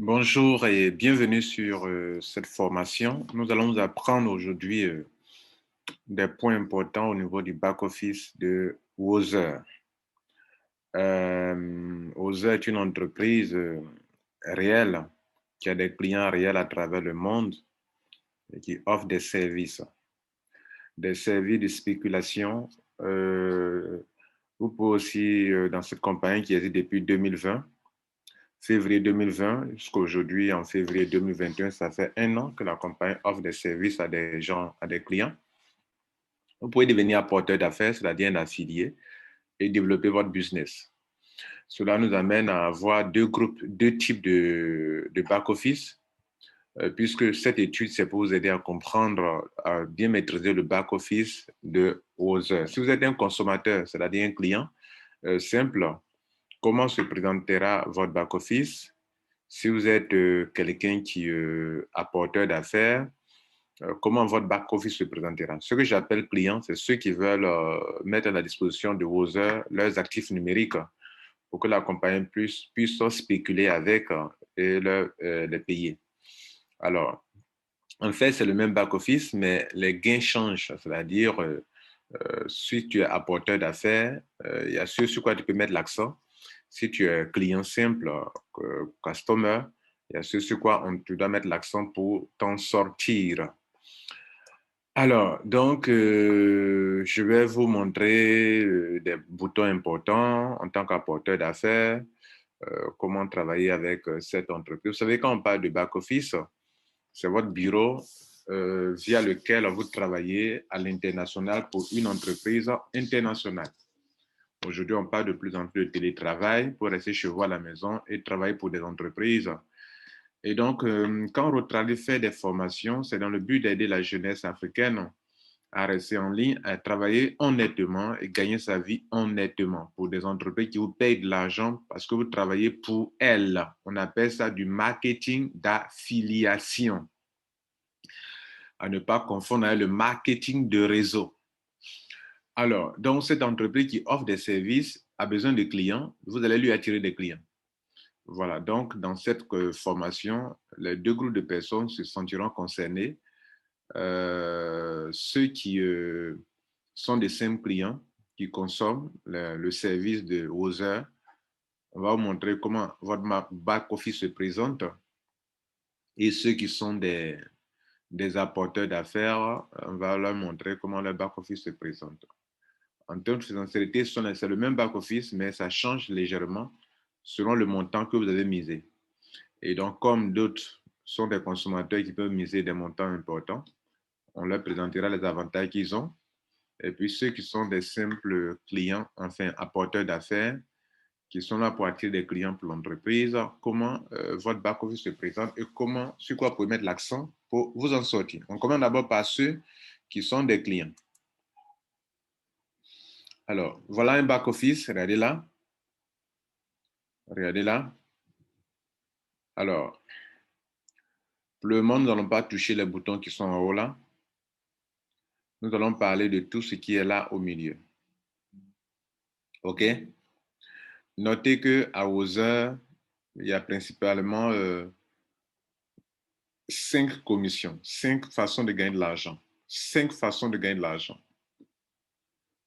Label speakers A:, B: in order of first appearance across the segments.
A: Bonjour et bienvenue sur cette formation. Nous allons apprendre aujourd'hui des points importants au niveau du back-office de Wozer. Wozer est une entreprise réelle qui a des clients réels à travers le monde et qui offre des services de spéculation. Vous pouvez aussi, dans cette compagnie qui existe depuis 2020, février 2020 jusqu'à aujourd'hui, en février 2021, ça fait un an que la compagnie offre des services à des gens, à des clients. Vous pouvez devenir apporteur d'affaires, c'est-à-dire un affilié, et développer votre business. Cela nous amène à avoir deux types de back-office, puisque cette étude, c'est pour vous aider à comprendre, à bien maîtriser le back-office de Wozer. Si vous êtes un consommateur, c'est-à-dire un client simple, comment se présentera votre back-office? Si vous êtes quelqu'un qui est apporteur d'affaires, comment votre back-office se présentera? Ce que j'appelle clients, c'est ceux qui veulent mettre à la disposition de Wozer leurs actifs numériques pour que la compagnie puisse spéculer avec et les payer. Alors, en fait, c'est le même back-office, mais les gains changent. C'est-à-dire, si tu es apporteur d'affaires, il y a ce sur quoi tu peux mettre l'accent. Si tu es client simple, customer, il y a ce sur quoi tu dois mettre l'accent pour t'en sortir. Alors, donc, je vais vous montrer des boutons importants en tant qu'apporteur d'affaires, comment travailler avec cette entreprise. Vous savez, quand on parle de back-office, c'est votre bureau via lequel vous travaillez à l'international pour une entreprise internationale. Aujourd'hui, on parle de plus en plus de télétravail pour rester chez vous à la maison et travailler pour des entreprises. Et donc, quand Rotrali fait des formations, c'est dans le but d'aider la jeunesse africaine à rester en ligne, à travailler honnêtement et gagner sa vie honnêtement pour des entreprises qui vous payent de l'argent parce que vous travaillez pour elles. On appelle ça du marketing d'affiliation. À ne pas confondre avec le marketing de réseau. Alors, donc, cette entreprise qui offre des services a besoin de clients, vous allez lui attirer des clients. Voilà, donc, dans cette formation, les deux groupes de personnes se sentiront concernés. Ceux qui sont des simples clients qui consomment le service de Wozer. On va vous montrer comment votre back-office se présente. Et ceux qui sont des apporteurs d'affaires, on va leur montrer comment le back-office se présente. En termes de sincérité, c'est le même back-office, mais ça change légèrement selon le montant que vous avez misé. Et donc, comme d'autres sont des consommateurs qui peuvent miser des montants importants, on leur présentera les avantages qu'ils ont. Et puis, ceux qui sont des simples clients, enfin, apporteurs d'affaires, qui sont là pour attirer des clients pour l'entreprise, comment votre back-office se présente et sur quoi vous pouvez mettre l'accent pour vous en sortir. On commence d'abord par ceux qui sont des clients. Alors, voilà un back-office, regardez là. Regardez là. Alors, pour le moment, nous n'allons pas toucher les boutons qui sont en haut là. Nous allons parler de tout ce qui est là au milieu. OK? Notez qu'à Wozer, il y a principalement 5 commissions, 5 façons de gagner de l'argent. 5 façons de gagner de l'argent.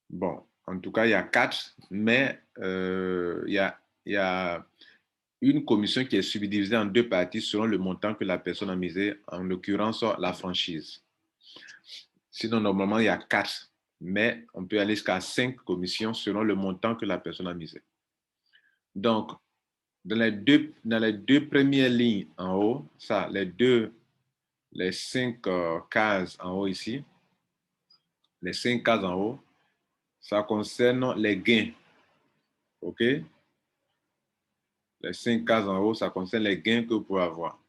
A: Bon, en tout cas, il y a 4, mais il y a une commission qui est subdivisée en 2 parties selon le montant que la personne a misé, en l'occurrence la franchise. Sinon, normalement, il y a 4, mais on peut aller jusqu'à 5 commissions selon le montant que la personne a misé. Donc, dans les deux premières lignes en haut, ça, les 5 cases en haut ici, les 5 cases en haut, ça concerne les gains. OK? Les 5 cases en haut, ça concerne les gains que vous pouvez avoir.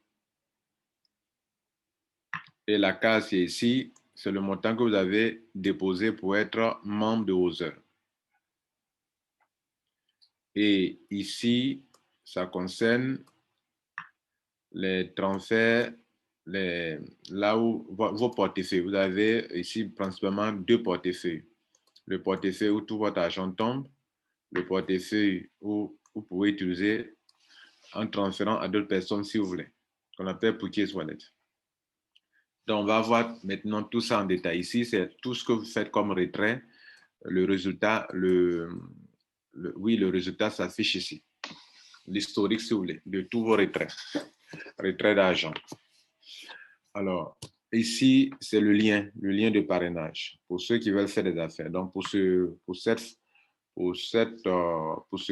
A: Et la case qui est ici, c'est le montant que vous avez déposé pour être membre de Wozer. Et ici, ça concerne les transferts, là où vos portefeuilles. Vous avez ici principalement 2 portefeuilles. Le portefeuille où tout votre argent tombe, le portefeuille où vous pouvez utiliser en transférant à d'autres personnes si vous voulez, qu'on appelle Purchase Wallet. Donc, on va voir maintenant tout ça en détail. Ici, c'est tout ce que vous faites comme retrait. Le résultat, oui, le résultat s'affiche ici. L'historique, si vous voulez, de tous vos retraits. Retrait d'argent. Alors, ici, c'est le lien de parrainage pour ceux qui veulent faire des affaires. Donc, pour ce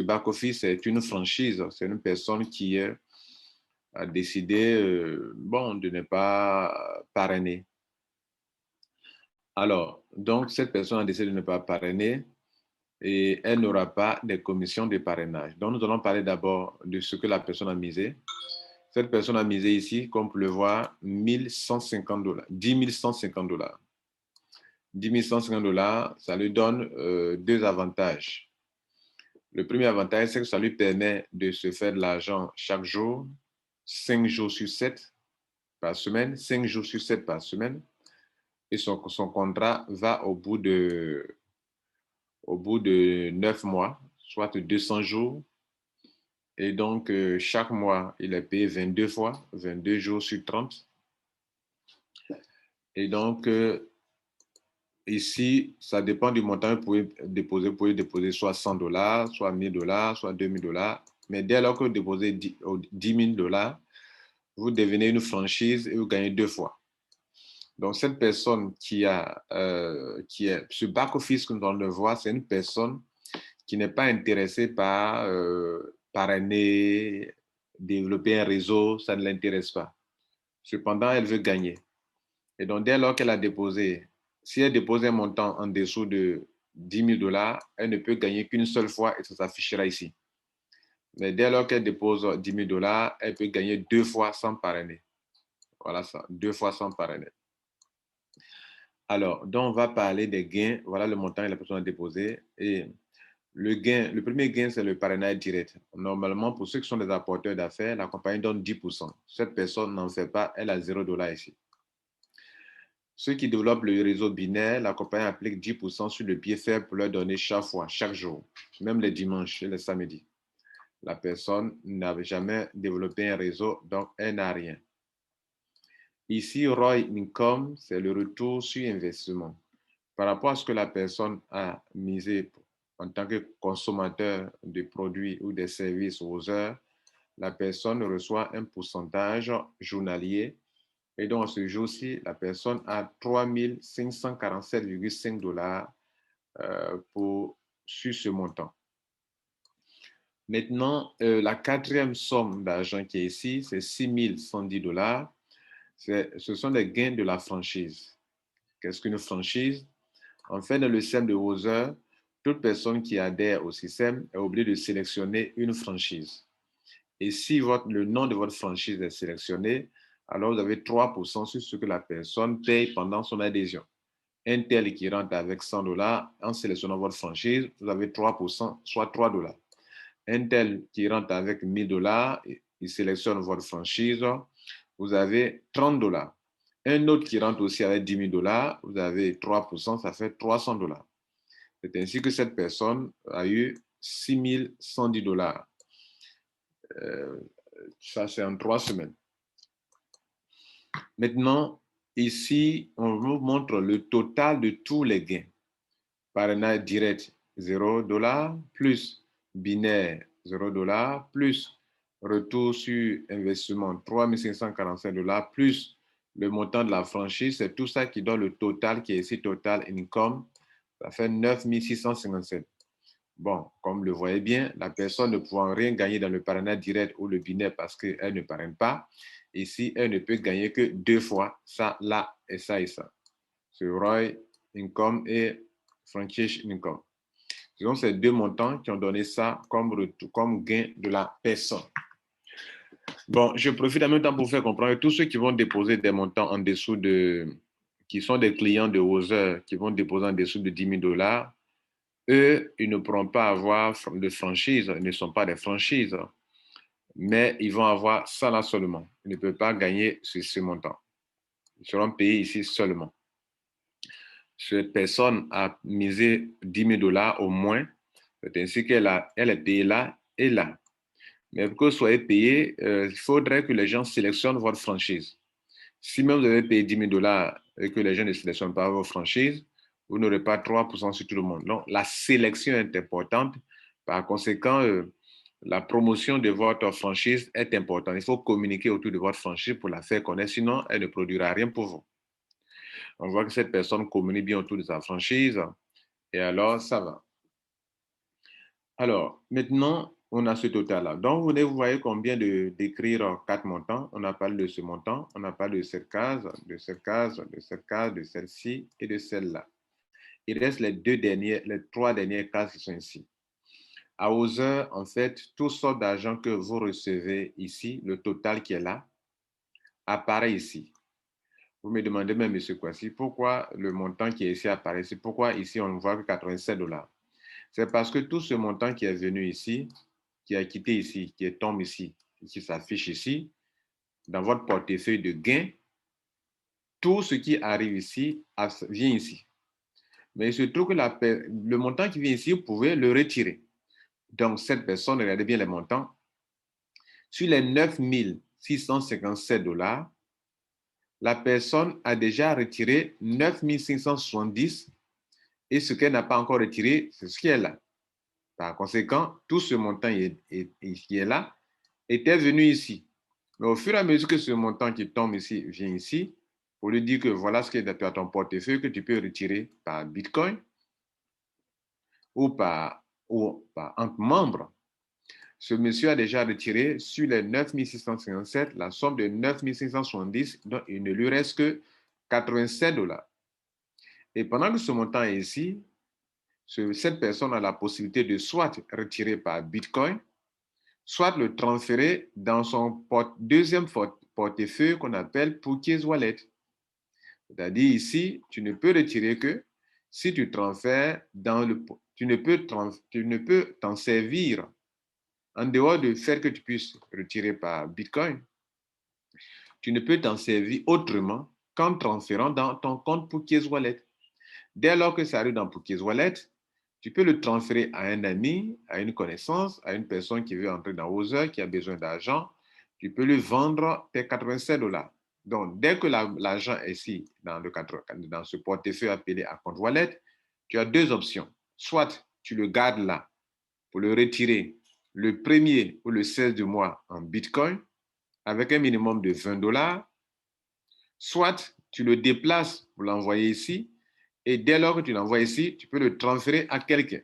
A: back-office, c'est une franchise. C'est une personne qui a décidé bon, de ne pas parrainer. Alors, donc, cette personne a décidé de ne pas parrainer et elle n'aura pas de commission de parrainage. Donc, nous allons parler d'abord de ce que la personne a misé. Cette personne a misé ici, comme vous pouvez le voir, $1,150, $10,150. $10,150, ça lui donne deux avantages. Le premier avantage, c'est que ça lui permet de se faire de l'argent chaque jour, 5 jours sur 7 par semaine, 5 jours sur 7 par semaine. Et son contrat va au bout de 9 mois, soit 200 jours. Et donc, chaque mois, il est payé 22 fois, 22 jours sur 30. Et donc, ici, ça dépend du montant que vous pouvez déposer soit $100, soit $1,000, soit $2,000. Mais dès lors que vous déposez $10,000, vous devenez une franchise et vous gagnez 2 fois. Donc, cette personne qui est ce back-office que nous allons le voir, c'est une personne qui n'est pas intéressée par parrainer, développer un réseau, ça ne l'intéresse pas. Cependant, elle veut gagner. Et donc, dès lors qu'elle a déposé, si elle dépose un montant en dessous de $10,000, elle ne peut gagner qu'une seule fois et ça s'affichera ici. Mais dès lors qu'elle dépose $10,000, elle peut gagner 2 fois sans parrainer. Voilà ça, 2 fois sans parrainer. Alors, donc on va parler des gains. Voilà le montant que la personne a déposé. Et le premier gain, c'est le parrainage direct. Normalement, pour ceux qui sont des apporteurs d'affaires, la compagnie donne 10%. Cette personne n'en fait pas, elle a $0 ici. Ceux qui développent le réseau binaire, la compagnie applique 10% sur le pied faible pour leur donner chaque fois, chaque jour, même les dimanches et les samedis. La personne n'avait jamais développé un réseau, donc elle n'a rien. Ici, ROI Income, c'est le retour sur investissement. Par rapport à ce que la personne a misé en tant que consommateur de produits ou des services aux heures, la personne reçoit un pourcentage journalier. Et donc, à ce jour-ci, la personne a $3,547,5 sur ce montant. Maintenant, la quatrième somme d'argent qui est ici, c'est $6,110. Ce sont les gains de la franchise. Qu'est-ce qu'une franchise? En fait, dans le système de Other, toute personne qui adhère au système est obligée de sélectionner une franchise. Et si le nom de votre franchise est sélectionné, alors vous avez 3% sur ce que la personne paye pendant son adhésion. Un tel qui rentre avec $100, en sélectionnant votre franchise, vous avez 3%, soit $3. Un tel qui rentre avec $1,000, il sélectionne votre franchise, vous avez $30. Un autre qui rentre aussi avec $10,000, vous avez 3%, ça fait $300. C'est ainsi que cette personne a eu $6,110. Ça, c'est en 3 semaines. Maintenant, ici, on vous montre le total de tous les gains. Parrainage direct, $0, plus binaire, $0, plus retour sur investissement, $3,547, plus le montant de la franchise, c'est tout ça qui donne le total qui est ici, total income, ça fait 9,657. Bon, comme vous le voyez bien, la personne ne pouvant rien gagner dans le parrainage direct ou le binaire parce qu'elle ne parraine pas, ici, elle ne peut gagner que 2 fois, ça, là, et ça, et ça. C'est ROI Income et Franchise Income. Ce sont ces deux montants qui ont donné ça comme gain de la personne. Bon, je profite en même temps pour faire comprendre que tous ceux qui vont déposer des montants en dessous qui sont des clients de Other, qui vont déposer en dessous de $10,000, eux, ils ne pourront pas avoir de franchise, ils ne sont pas des franchises, mais ils vont avoir ça là seulement. Ils ne peuvent pas gagner ce montant. Ils seront payés ici seulement. Cette personne a misé $10,000 au moins, c'est ainsi qu'elle est payée là et là. Mais pour que vous soyez payé, il faudrait que les gens sélectionnent votre franchise. Si même vous avez payé 10 000 $ et que les gens ne sélectionnent pas votre franchise, vous n'aurez pas 3% sur tout le monde. Donc, la sélection est importante. Par conséquent, la promotion de votre franchise est importante. Il faut communiquer autour de votre franchise pour la faire connaître, sinon elle ne produira rien pour vous. On voit que cette personne communique bien autour de sa franchise et alors ça va. Alors, maintenant, on a ce total-là. Donc, vous voyez combien d'écrire 4 montants. On a parlé de ce montant, on a parlé de cette case, de cette case, de cette case, de celle-ci et de celle-là. Il reste les 3 dernières cases qui sont ici. À Other, en fait, toutes sortes d'argent que vous recevez ici, le total qui est là, apparaît ici. Vous me demandez même, M. Kwasi, pourquoi le montant qui est ici apparaît ici? Pourquoi ici on ne voit que 87 $? C'est parce que tout ce montant qui est venu ici, qui a quitté ici, qui tombe ici, qui s'affiche ici, dans votre portefeuille de gains, tout ce qui arrive ici vient ici. Mais il se trouve que le montant qui vient ici, vous pouvez le retirer. Donc, cette personne, regardez bien les montants. Sur les 9 657 $, la personne a déjà retiré 9 570 et ce qu'elle n'a pas encore retiré, c'est ce qui est là. Par conséquent, tout ce montant qui est là était venu ici. Mais au fur et à mesure que ce montant qui tombe ici vient ici, pour lui dire que voilà ce qui est dans ton portefeuille que tu peux retirer par Bitcoin ou par entre membres. Ce monsieur a déjà retiré sur les 9 657 la somme de 9 570, donc il ne lui reste que 87 $. Et pendant que ce montant est ici, cette personne a la possibilité de soit retirer par Bitcoin, soit le transférer dans son deuxième portefeuille qu'on appelle Pookies Wallet. C'est-à-dire ici, tu ne peux retirer que si tu transfères dans le... Tu ne peux t'en servir en dehors du fait que tu puisses retirer par Bitcoin. Tu ne peux t'en servir autrement qu'en transférant dans ton compte Pookies Wallet. Dès lors que ça arrive dans Pookies Wallet, tu peux le transférer à un ami, à une connaissance, à une personne qui veut entrer dans Other, qui a besoin d'argent. Tu peux lui vendre tes 87 $. Donc, dès que l'argent est ici, dans ce portefeuille appelé à compte wallet, tu as deux options. Soit tu le gardes là pour le retirer le 1er ou le 16 du mois en Bitcoin avec un minimum de 20 $, soit tu le déplaces pour l'envoyer ici et dès lors que tu l'envoies ici, tu peux le transférer à quelqu'un.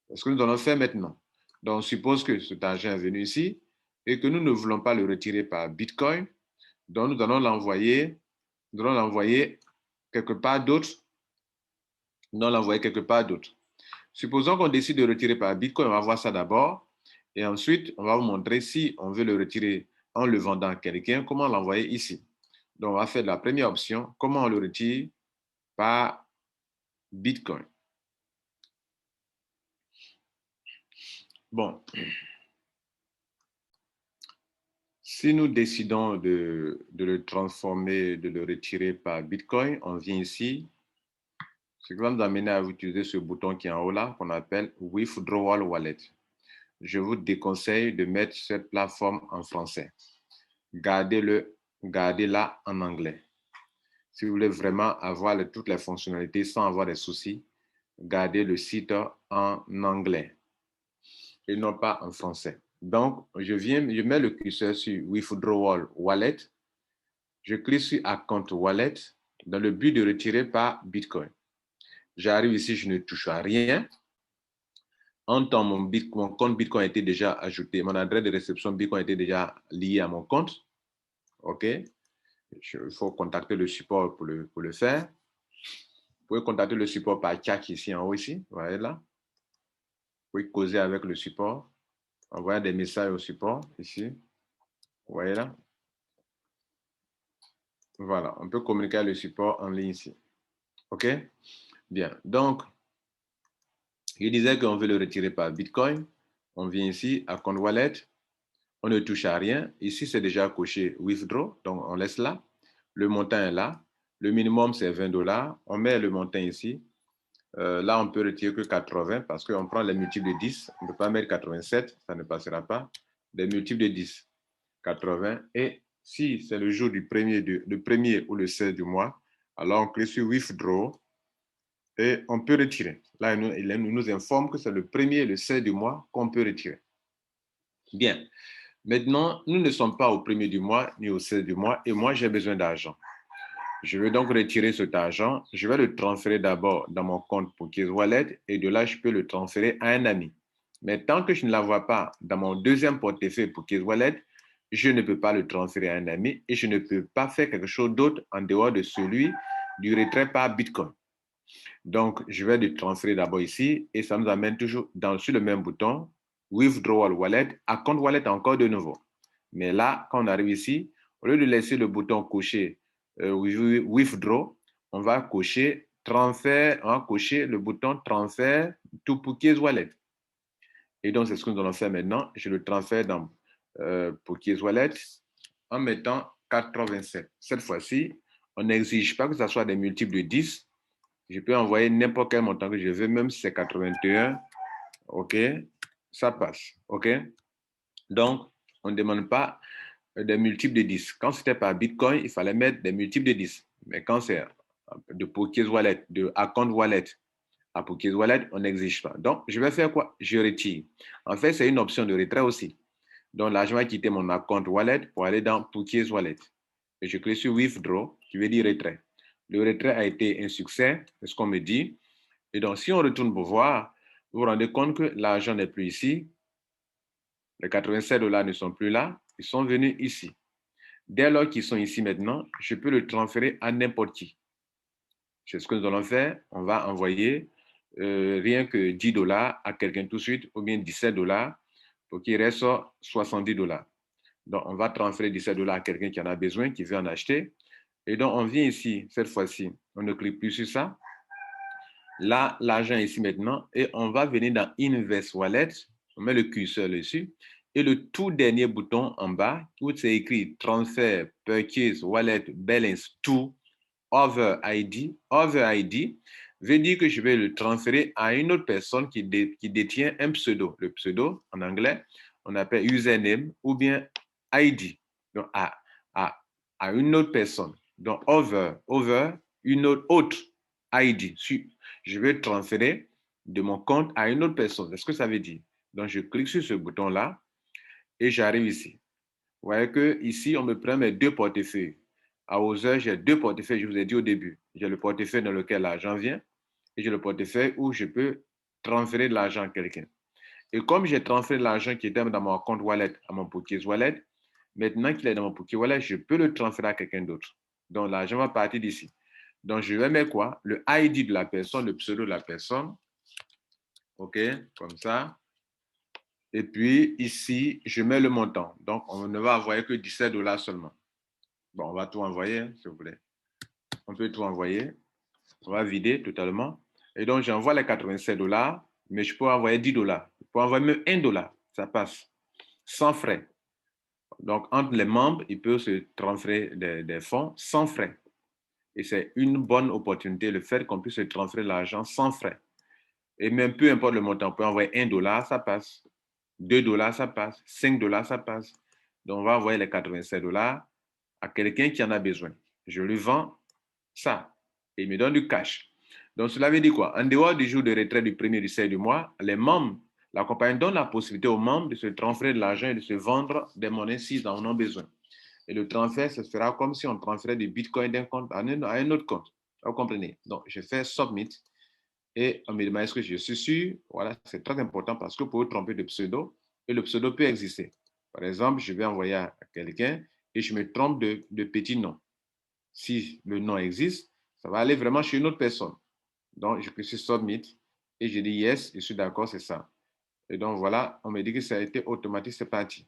A: C'est ce que nous allons faire maintenant. Donc, on suppose que cet argent est venu ici et que nous ne voulons pas le retirer par Bitcoin. Donc, nous allons l'envoyer quelque part d'autre. Nous allons l'envoyer quelque part d'autre. Supposons qu'on décide de retirer par Bitcoin, on va voir ça d'abord. Et ensuite, on va vous montrer si on veut le retirer en le vendant à quelqu'un, comment l'envoyer ici. Donc, on va faire la première option, comment on le retire par Bitcoin. Bon. Si nous décidons de le transformer, de le retirer par Bitcoin, on vient ici. Ce qui va nous amener à utiliser ce bouton qui est en haut là, qu'on appelle Withdrawal Wallet. Je vous déconseille de mettre cette plateforme en français. Gardez-la en anglais. Si vous voulez vraiment avoir toutes les fonctionnalités sans avoir des soucis, gardez le site en anglais et non pas en français. Donc, je mets le curseur sur Withdrawal Wallet. Je clique sur Account Wallet dans le but de retirer par Bitcoin. J'arrive ici, je ne touche à rien. En temps, mon compte Bitcoin a été déjà ajouté. Mon adresse de réception Bitcoin a été déjà liée à mon compte. OK? Il faut contacter le support pour le faire. Vous pouvez contacter le support par chat ici en haut ici. Vous voyez là. Vous pouvez causer avec le support. Envoyer des messages au support ici. Vous voyez là. Voilà. On peut communiquer avec le support en ligne ici. OK? Bien. Donc, je disais qu'on veut le retirer par Bitcoin. On vient ici à compte wallet. On ne touche à rien. Ici, c'est déjà coché withdraw. Donc, on laisse là. Le montant est là. Le minimum, c'est 20 $. On met le montant ici. Là, on peut retirer que 80 parce qu'on prend les multiples de 10. On ne peut pas mettre 87. Ça ne passera pas. des multiples de 10, 80. Et si c'est le jour du premier ou le 16 du mois, alors on clique sur Withdraw et on peut retirer. Là, il nous informe que c'est le premier et le 16 du mois qu'on peut retirer. Bien. Maintenant, nous ne sommes pas au premier du mois ni au 16 du mois et moi, j'ai besoin d'argent. Je veux donc retirer cet argent. Je vais le transférer d'abord dans mon compte Pokéz Wallet et de là, je peux le transférer à un ami. Mais tant que je ne la vois pas dans mon deuxième portefeuille Pokéz Wallet, je ne peux pas le transférer à un ami et je ne peux pas faire quelque chose d'autre en dehors de celui du retrait par Bitcoin. Donc, je vais le transférer d'abord ici et ça nous amène toujours sur le même bouton, Withdrawal Wallet, à compte Wallet encore de nouveau. Mais là, quand on arrive ici, au lieu de laisser le bouton coché Withdraw, on va cocher transfert, on va cocher le bouton transfert to Pokéz Wallet. Et donc, c'est ce que nous allons faire maintenant. Je le transfère dans Pokéz Wallet en mettant 87. Cette fois-ci, on n'exige pas que ce soit des multiples de 10. Je peux envoyer n'importe quel montant que je veux, même si c'est 81. OK, ça passe. OK, donc, on ne demande pas des multiples de 10. Quand c'était par Bitcoin, il fallait mettre des multiples de 10. Mais quand c'est de Pokéz Wallet, de Account Wallet à Pokéz Wallet, on n'exige pas. Donc, je vais faire quoi? Je retire. En fait, c'est une option de retrait aussi. Donc, l'argent va quitter mon Account Wallet pour aller dans Pokéz Wallet. Et je clique sur Withdraw, qui veut dire retrait. Le retrait a été un succès, c'est ce qu'on me dit. Et donc, si on retourne pour voir, vous vous rendez compte que l'argent n'est plus ici. Les 87 $ ne sont plus là. Ils sont venus ici. Dès lors qu'ils sont ici maintenant, je peux le transférer à n'importe qui. C'est ce que nous allons faire. On va envoyer rien que 10 $ à quelqu'un tout de suite, ou bien 17 $ pour qu'il reste 70 $. Donc, on va transférer 17 $ à quelqu'un qui en a besoin, qui veut en acheter. Et donc, on vient ici, cette fois-ci, on ne clique plus sur ça. Là, l'argent est ici maintenant, et on va venir dans Invest Wallet. On met le curseur dessus. Et le tout dernier bouton en bas, où c'est écrit Transfer, Purchase, Wallet, Balance, to, Over ID. Over ID veut dire que je vais le transférer à une autre personne qui détient un pseudo. Le pseudo, en anglais, on appelle username ou bien ID. Donc, à une autre personne. Donc, over, une autre ID. Je vais transférer de mon compte à une autre personne. C'est ce que ça veut dire. Donc, je clique sur ce bouton-là et j'arrive ici. Vous voyez que ici, on me prend mes deux portefeuilles. À Other, j'ai deux portefeuilles, je vous ai dit au début. J'ai le portefeuille dans lequel l'argent vient et j'ai le portefeuille où je peux transférer de l'argent à quelqu'un. Et comme j'ai transféré l'argent qui était dans mon compte wallet à mon Pokéz Wallet, maintenant qu'il est dans mon Pokéz Wallet, je peux le transférer à quelqu'un d'autre. Donc, l'argent va partir d'ici. Donc, je vais mettre quoi? Le ID de la personne, le pseudo de la personne. OK, comme ça. Et puis, ici, je mets le montant. Donc, on ne va envoyer que 17 $ seulement. Bon, on va tout envoyer, s'il vous plaît. On peut tout envoyer. On va vider totalement. Et donc, j'envoie les 87 $, mais je peux envoyer 10 $. Je peux envoyer même 1 $. Ça passe. Sans frais. Donc, entre les membres, il peut se transférer des fonds sans frais. Et c'est une bonne opportunité, le fait qu'on puisse se transférer l'argent sans frais. Et même peu importe le montant, on peut envoyer 1 $, ça passe. 2 $, ça passe. 5 $, ça passe. Donc, on va envoyer les 87 $ à quelqu'un qui en a besoin. Je lui vends ça et il me donne du cash. Donc, cela veut dire quoi? En dehors du jour de retrait du premier du 16 du mois, les membres, la compagnie donne la possibilité aux membres de se transférer de l'argent et de se vendre des monnaies s'ils en ont besoin. Et le transfert, ce sera comme si on transférait du Bitcoin d'un compte à un autre compte. Vous comprenez? Donc, je fais Submit et on me demande est-ce que je suis sûr. Voilà, c'est très important parce que pour vous tromper de pseudo, et le pseudo peut exister. Par exemple, je vais envoyer à quelqu'un et je me trompe de petit nom. Si le nom existe, ça va aller vraiment chez une autre personne. Donc, je peux sur Submit et je dis Yes, je suis d'accord, c'est ça. Et donc, voilà, on me dit que ça a été automatique, c'est parti.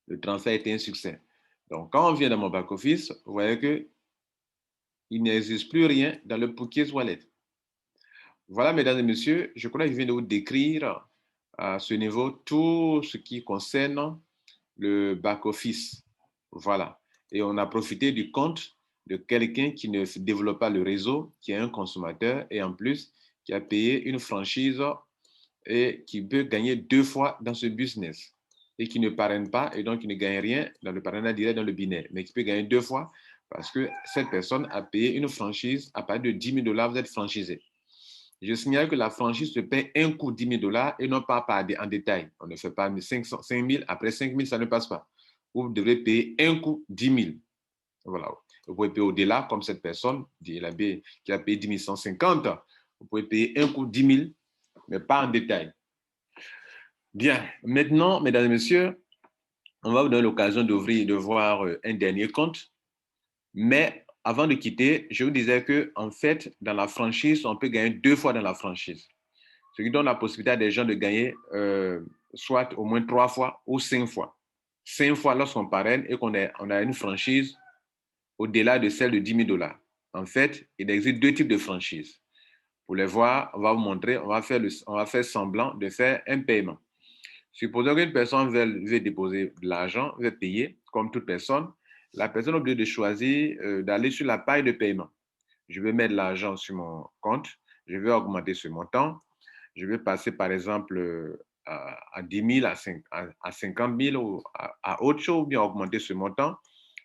A: Le transfert a été un succès. Donc, quand on vient dans mon back-office, vous voyez qu'il n'existe plus rien dans le Pokéz Wallet. Voilà, mesdames et messieurs, je crois que je viens de vous décrire à ce niveau tout ce qui concerne le back-office. Voilà. Et on a profité du compte de quelqu'un qui ne développe pas le réseau, qui est un consommateur et en plus qui a payé une franchise et qui peut gagner 2 fois dans ce business. et qui ne parraine pas et donc qui ne gagne rien dans le parrainage direct dans le binaire, mais qui peut gagner 2 fois parce que cette personne a payé une franchise à partir de 10 000 $, vous êtes franchisé. Je signale que la franchise se paie un coup 10 000 $ et non pas en détail. On ne fait pas 5 000, après 5 000, ça ne passe pas. Vous devrez payer un coup 10 000. Voilà. Vous pouvez payer au-delà, comme cette personne qui a payé 10 150. Vous pouvez payer un coup 10 000, mais pas en détail. Bien. Maintenant, mesdames et messieurs, on va vous donner l'occasion de voir un dernier compte. Mais avant de quitter, je vous disais que en fait, dans la franchise, on peut gagner 2 fois dans la franchise. Ce qui donne la possibilité à des gens de gagner soit au moins 3 fois ou 5 fois. 5 fois lorsqu'on parraine et qu'on a une franchise au-delà de celle de 10 000 $. En fait, il existe 2 types de franchises. Pour les voir, on va vous montrer, on va faire semblant de faire un paiement. Supposons qu'une personne veut déposer de l'argent, veut payer, comme toute personne. La personne est obligée de choisir d'aller sur la paille de paiement. Je vais mettre l'argent sur mon compte, je vais augmenter ce montant. Je vais passer, par exemple, à 10 000, à 50 000 ou à autre chose, ou bien augmenter ce montant.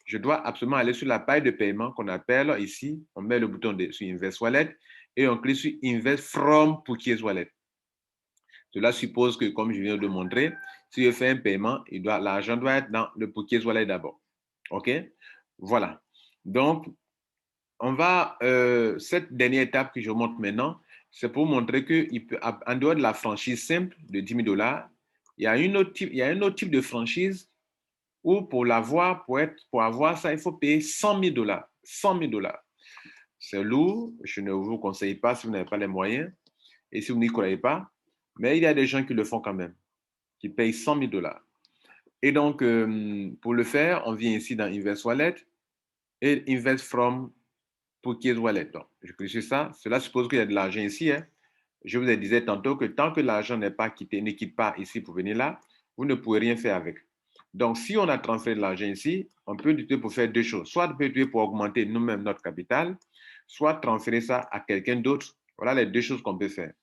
A: Je dois absolument aller sur la paille de paiement qu'on appelle ici. On met le bouton sur Invest Wallet et on clique sur Invest from Pookies Wallet. Cela suppose que, comme je viens de montrer, si je fais un paiement, l'argent doit être dans le Pookies Wallet d'abord. OK? Voilà. Donc, cette dernière étape que je montre maintenant, c'est pour montrer qu'en dehors de la franchise simple de 10 000 $, il y a un autre type de franchise où pour avoir ça, il faut payer 100 000 $. 100 000 $. C'est lourd, je ne vous conseille pas si vous n'avez pas les moyens et si vous n'y croyez pas, mais il y a des gens qui le font quand même, qui payent 100 000 $. Et donc, pour le faire, on vient ici dans Invest Wallet et Invest from Pookies Wallet. Donc, je clique sur ça. Cela suppose qu'il y a de l'argent ici. Hein. Je vous ai dit tantôt que tant que l'argent n'est pas quitté, ne quitte pas ici pour venir là, vous ne pouvez rien faire avec. Donc, si on a transféré de l'argent ici, on peut l'utiliser pour faire 2 choses. Soit on peut l'utiliser pour augmenter nous-mêmes notre capital, soit transférer ça à quelqu'un d'autre. Voilà les 2 choses qu'on peut faire.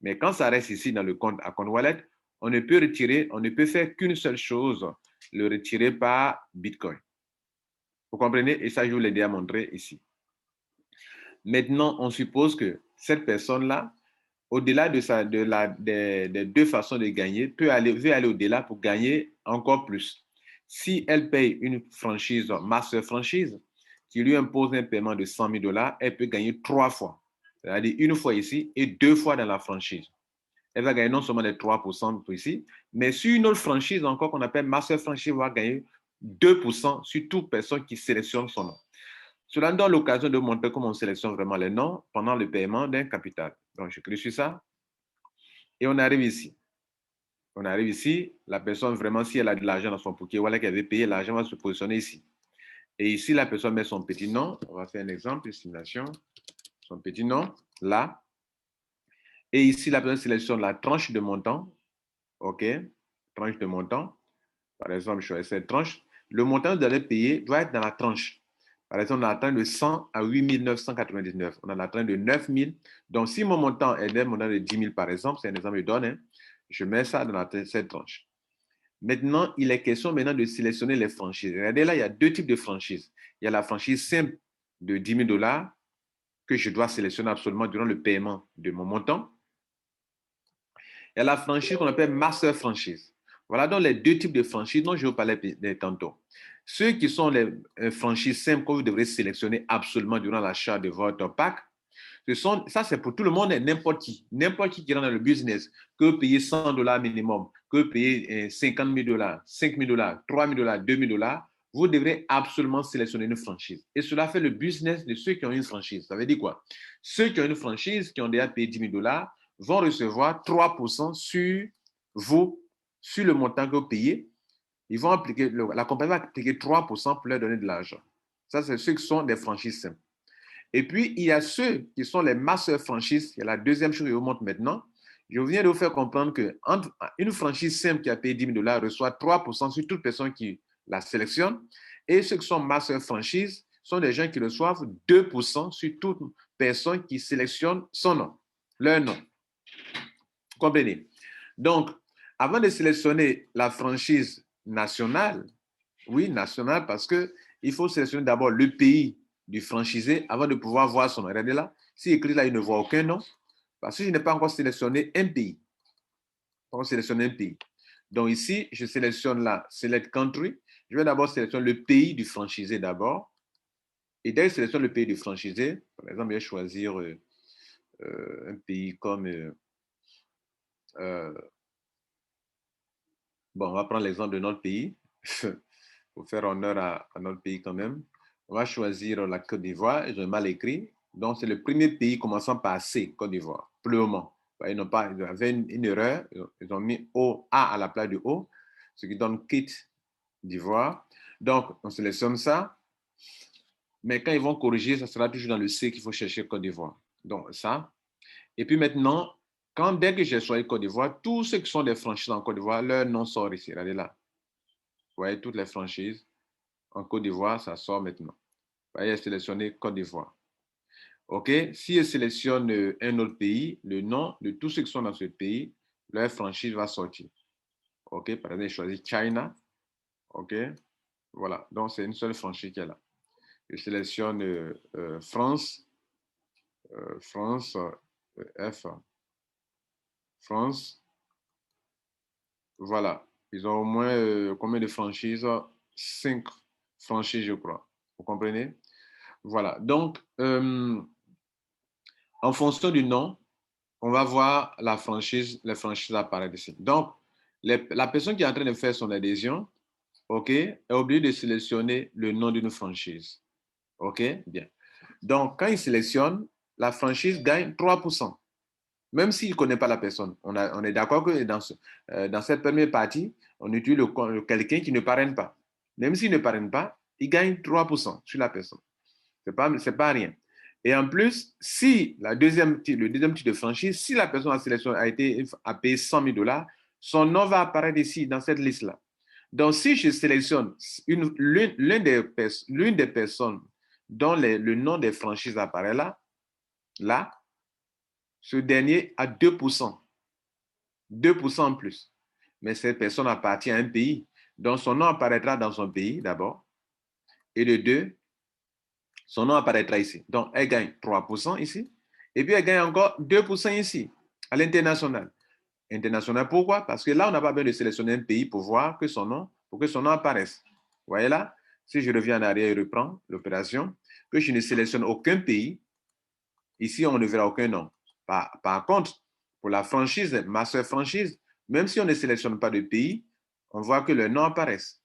A: Mais quand ça reste ici dans le compte à compte wallet, on ne peut faire qu'une seule chose, le retirer par Bitcoin. Vous comprenez? Et ça, je vous l'ai déjà montré ici. Maintenant, on suppose que cette personne-là, au-delà des 2 façons de gagner, veut aller au-delà pour gagner encore plus. Si elle paye une franchise, master franchise, qui lui impose un paiement de 100 000 $, elle peut gagner 3 fois. C'est-à-dire une fois ici et 2 fois dans la franchise. Elle va gagner non seulement les 3% pour ici, mais sur une autre franchise encore qu'on appelle master franchise, elle va gagner 2% sur toute personne qui sélectionne son nom. Cela nous donne l'occasion de montrer comment on sélectionne vraiment les noms pendant le paiement d'un capital. Donc, je clique sur ça et on arrive ici. On arrive ici, la personne vraiment, si elle a de l'argent dans son Pookies Wallet qu'elle avait payé, l'argent va se positionner ici. Et ici, la personne met son petit nom. On va faire un exemple, simulation. Son petit nom, là. Et ici, la personne sélectionne la tranche de montant. OK? Tranche de montant. Par exemple, je choisis cette tranche. Le montant que vous allez payer doit être dans la tranche. Par exemple, on a la tranche de 100 à 8 999. On a la tranche de 9 000. Donc, si mon montant est un montant de 10 000, par exemple, c'est un exemple que je donne, hein, je mets ça dans cette tranche. Maintenant, il est question maintenant de sélectionner les franchises. Regardez là, il y a 2 types de franchises. Il y a la franchise simple de 10 000 $ que je dois sélectionner absolument durant le paiement de mon montant. Il y a la franchise qu'on appelle master franchise. Voilà donc les 2 types de franchises dont je vous parlais tantôt. Ceux qui sont les franchises simples que vous devrez sélectionner absolument durant l'achat de votre pack, ça c'est pour tout le monde et n'importe qui. N'importe qui rentre dans le business, que payer 100 $ minimum, que payer 50 000 $, 5 000 $, 3 000 $, 2 000 $, vous devrez absolument sélectionner une franchise. Et cela fait le business de ceux qui ont une franchise. Ça veut dire quoi? Ceux qui ont une franchise, qui ont déjà payé 10 000 $, vont recevoir 3% sur vous, sur le montant que vous payez. Ils vont appliquer, la compagnie va appliquer 3% pour leur donner de l'argent. Ça, c'est ceux qui sont des franchises simples. Et puis, il y a ceux qui sont les master franchises. Il y a la deuxième chose que je vous montre maintenant. Je viens de vous faire comprendre qu'une franchise simple qui a payé 10 000 $ reçoit 3% sur toute personne qui la sélectionne. Et ceux qui sont master franchises sont des gens qui reçoivent 2% sur toute personne qui sélectionne son nom, leur nom. Comprenez? Donc, Avant de sélectionner la franchise nationale, oui, nationale, parce qu'il faut sélectionner d'abord le pays du franchisé avant de pouvoir voir son nom. Regardez là, si écrit là, il ne voit aucun nom, parce que je n'ai pas encore sélectionné un pays. On sélectionne un pays. Donc ici, je sélectionne là, Select Country. Je vais d'abord sélectionner le pays du franchisé d'abord. Et dès que je sélectionne le pays du franchisé, par exemple, je vais choisir un pays comme... bon, on va prendre l'exemple de notre pays. Pour faire honneur à notre pays quand même. On va choisir la Côte d'Ivoire. Ils ont mal écrit. Donc, c'est le premier pays commençant par C, Côte d'Ivoire, pour le moment. Ils n'ont pas, ils avaient une erreur. Ils ont mis O, A à la place du O, ce qui donne Côte d'Ivoire. Donc, on sélectionne ça. Mais quand ils vont corriger, ça sera toujours dans le C qu'il faut chercher Côte d'Ivoire. Donc, ça. Et puis maintenant, dès que j'ai choisi Côte d'Ivoire, tous ceux qui sont des franchises en Côte d'Ivoire, leur nom sort ici. Regardez là. Vous voyez, toutes les franchises en Côte d'Ivoire, ça sort maintenant. Vous voyez, sélectionner Côte d'Ivoire. OK? Si je sélectionne un autre pays, le nom de tous ceux qui sont dans ce pays, leur franchise va sortir. OK? Par exemple, je choisis China. OK? Voilà. Donc, c'est une seule franchise qui est là. Je sélectionne France. France. F. France. Voilà. Ils ont au moins combien de franchises? 5 franchises, je crois. Vous comprenez? Voilà. Donc, en fonction du nom, on va voir les franchises apparaître ici. Donc, la personne qui est en train de faire son adhésion, OK, est obligée de sélectionner le nom d'une franchise. OK, bien. Donc, quand il sélectionne, la franchise gagne 3%. Même s'il ne connaît pas la personne. On est d'accord que dans cette première partie, on utilise quelqu'un qui ne parraine pas. Même s'il ne parraine pas, il gagne 3% sur la personne. C'est pas rien. Et en plus, si le deuxième type de franchise, si la personne en sélection a payé 100 000 $, son nom va apparaître ici, dans cette liste-là. Donc, si je sélectionne l'une des personnes dont le nom des franchises apparaît là, ce dernier a 2%. 2% en plus. Mais cette personne appartient à un pays. Donc, son nom apparaîtra dans son pays d'abord. Et de deux, son nom apparaîtra ici. Donc, elle gagne 3% ici. Et puis, elle gagne encore 2% ici, à l'international. International, pourquoi? Parce que là, on n'a pas besoin de sélectionner un pays pour voir que pour que son nom apparaisse. Vous voyez là? Si je reviens en arrière et reprends l'opération, que je ne sélectionne aucun pays, ici, on ne verra aucun nom. Par contre, pour la franchise, master franchise, même si on ne sélectionne pas de pays, on voit que le nom apparaisse.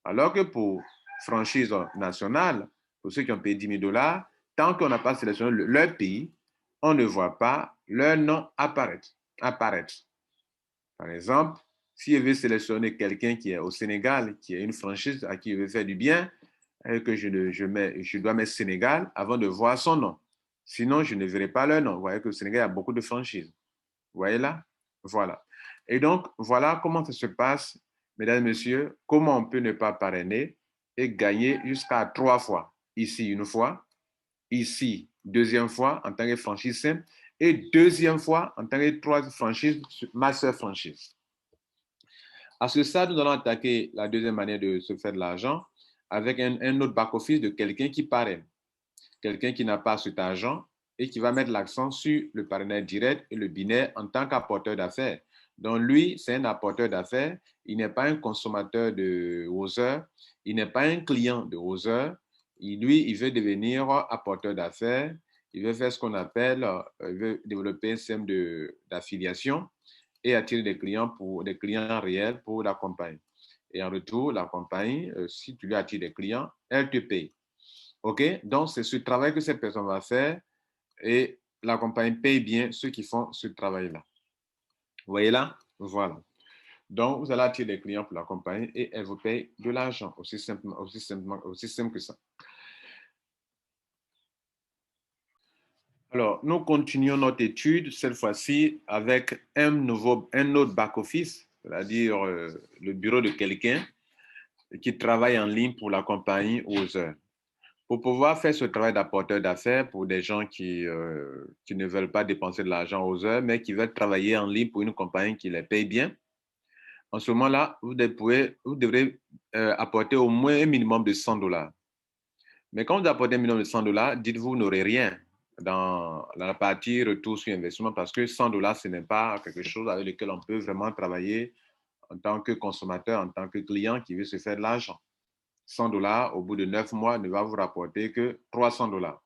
A: Alors que pour franchise nationale, pour ceux qui ont payé 10 000 $, tant qu'on n'a pas sélectionné leur pays, on ne voit pas leur nom apparaître. Par exemple, si je veux sélectionner quelqu'un qui est au Sénégal, qui est une franchise à qui je veux faire du bien, que je dois mettre Sénégal avant de voir son nom. Sinon, je ne verrai pas leur nom. Vous voyez que au Sénégal, il y a beaucoup de franchises. Vous voyez là? Voilà. Et donc, voilà comment ça se passe, mesdames et messieurs, comment on peut ne pas parrainer et gagner jusqu'à 3 fois. Ici, une fois. Ici, deuxième fois en tant que franchise simple. Et deuxième fois en tant que troisième franchise, master franchise. À ce stade, nous allons attaquer la deuxième manière de se faire de l'argent avec un autre back-office de quelqu'un qui parraine. Quelqu'un qui n'a pas cet argent et qui va mettre l'accent sur le partenaire direct et le binaire en tant qu'apporteur d'affaires. Donc, lui, c'est un apporteur d'affaires. Il n'est pas un consommateur de Wozer. Il n'est pas un client de Wozer. Lui, il veut devenir apporteur d'affaires. Il veut faire ce qu'on appelle, il veut développer un système d'affiliation et attirer des clients réels pour la compagnie. Et en retour, la compagnie, si tu lui attires des clients, elle te paye. OK? Donc, c'est ce travail que cette personne va faire et la compagnie paye bien ceux qui font ce travail-là. Vous voyez là? Voilà. Donc, vous allez attirer des clients pour la compagnie et elle vous paye de l'argent, aussi simple que ça. Alors, nous continuons notre étude, cette fois-ci, avec un autre back-office, c'est-à-dire le bureau de quelqu'un qui travaille en ligne pour la compagnie aux heures. Pour pouvoir faire ce travail d'apporteur d'affaires pour des gens qui ne veulent pas dépenser de l'argent aux heures, mais qui veulent travailler en ligne pour une compagnie qui les paye bien, en ce moment-là, vous devrez apporter au moins un minimum de $100. Mais quand vous apportez un minimum de $100, dites-vous, vous n'aurez rien dans la partie retour sur investissement parce que $100, ce n'est pas quelque chose avec lequel on peut vraiment travailler en tant que consommateur, en tant que client qui veut se faire de l'argent. $100, au bout de 9 mois, ne va vous rapporter que $300.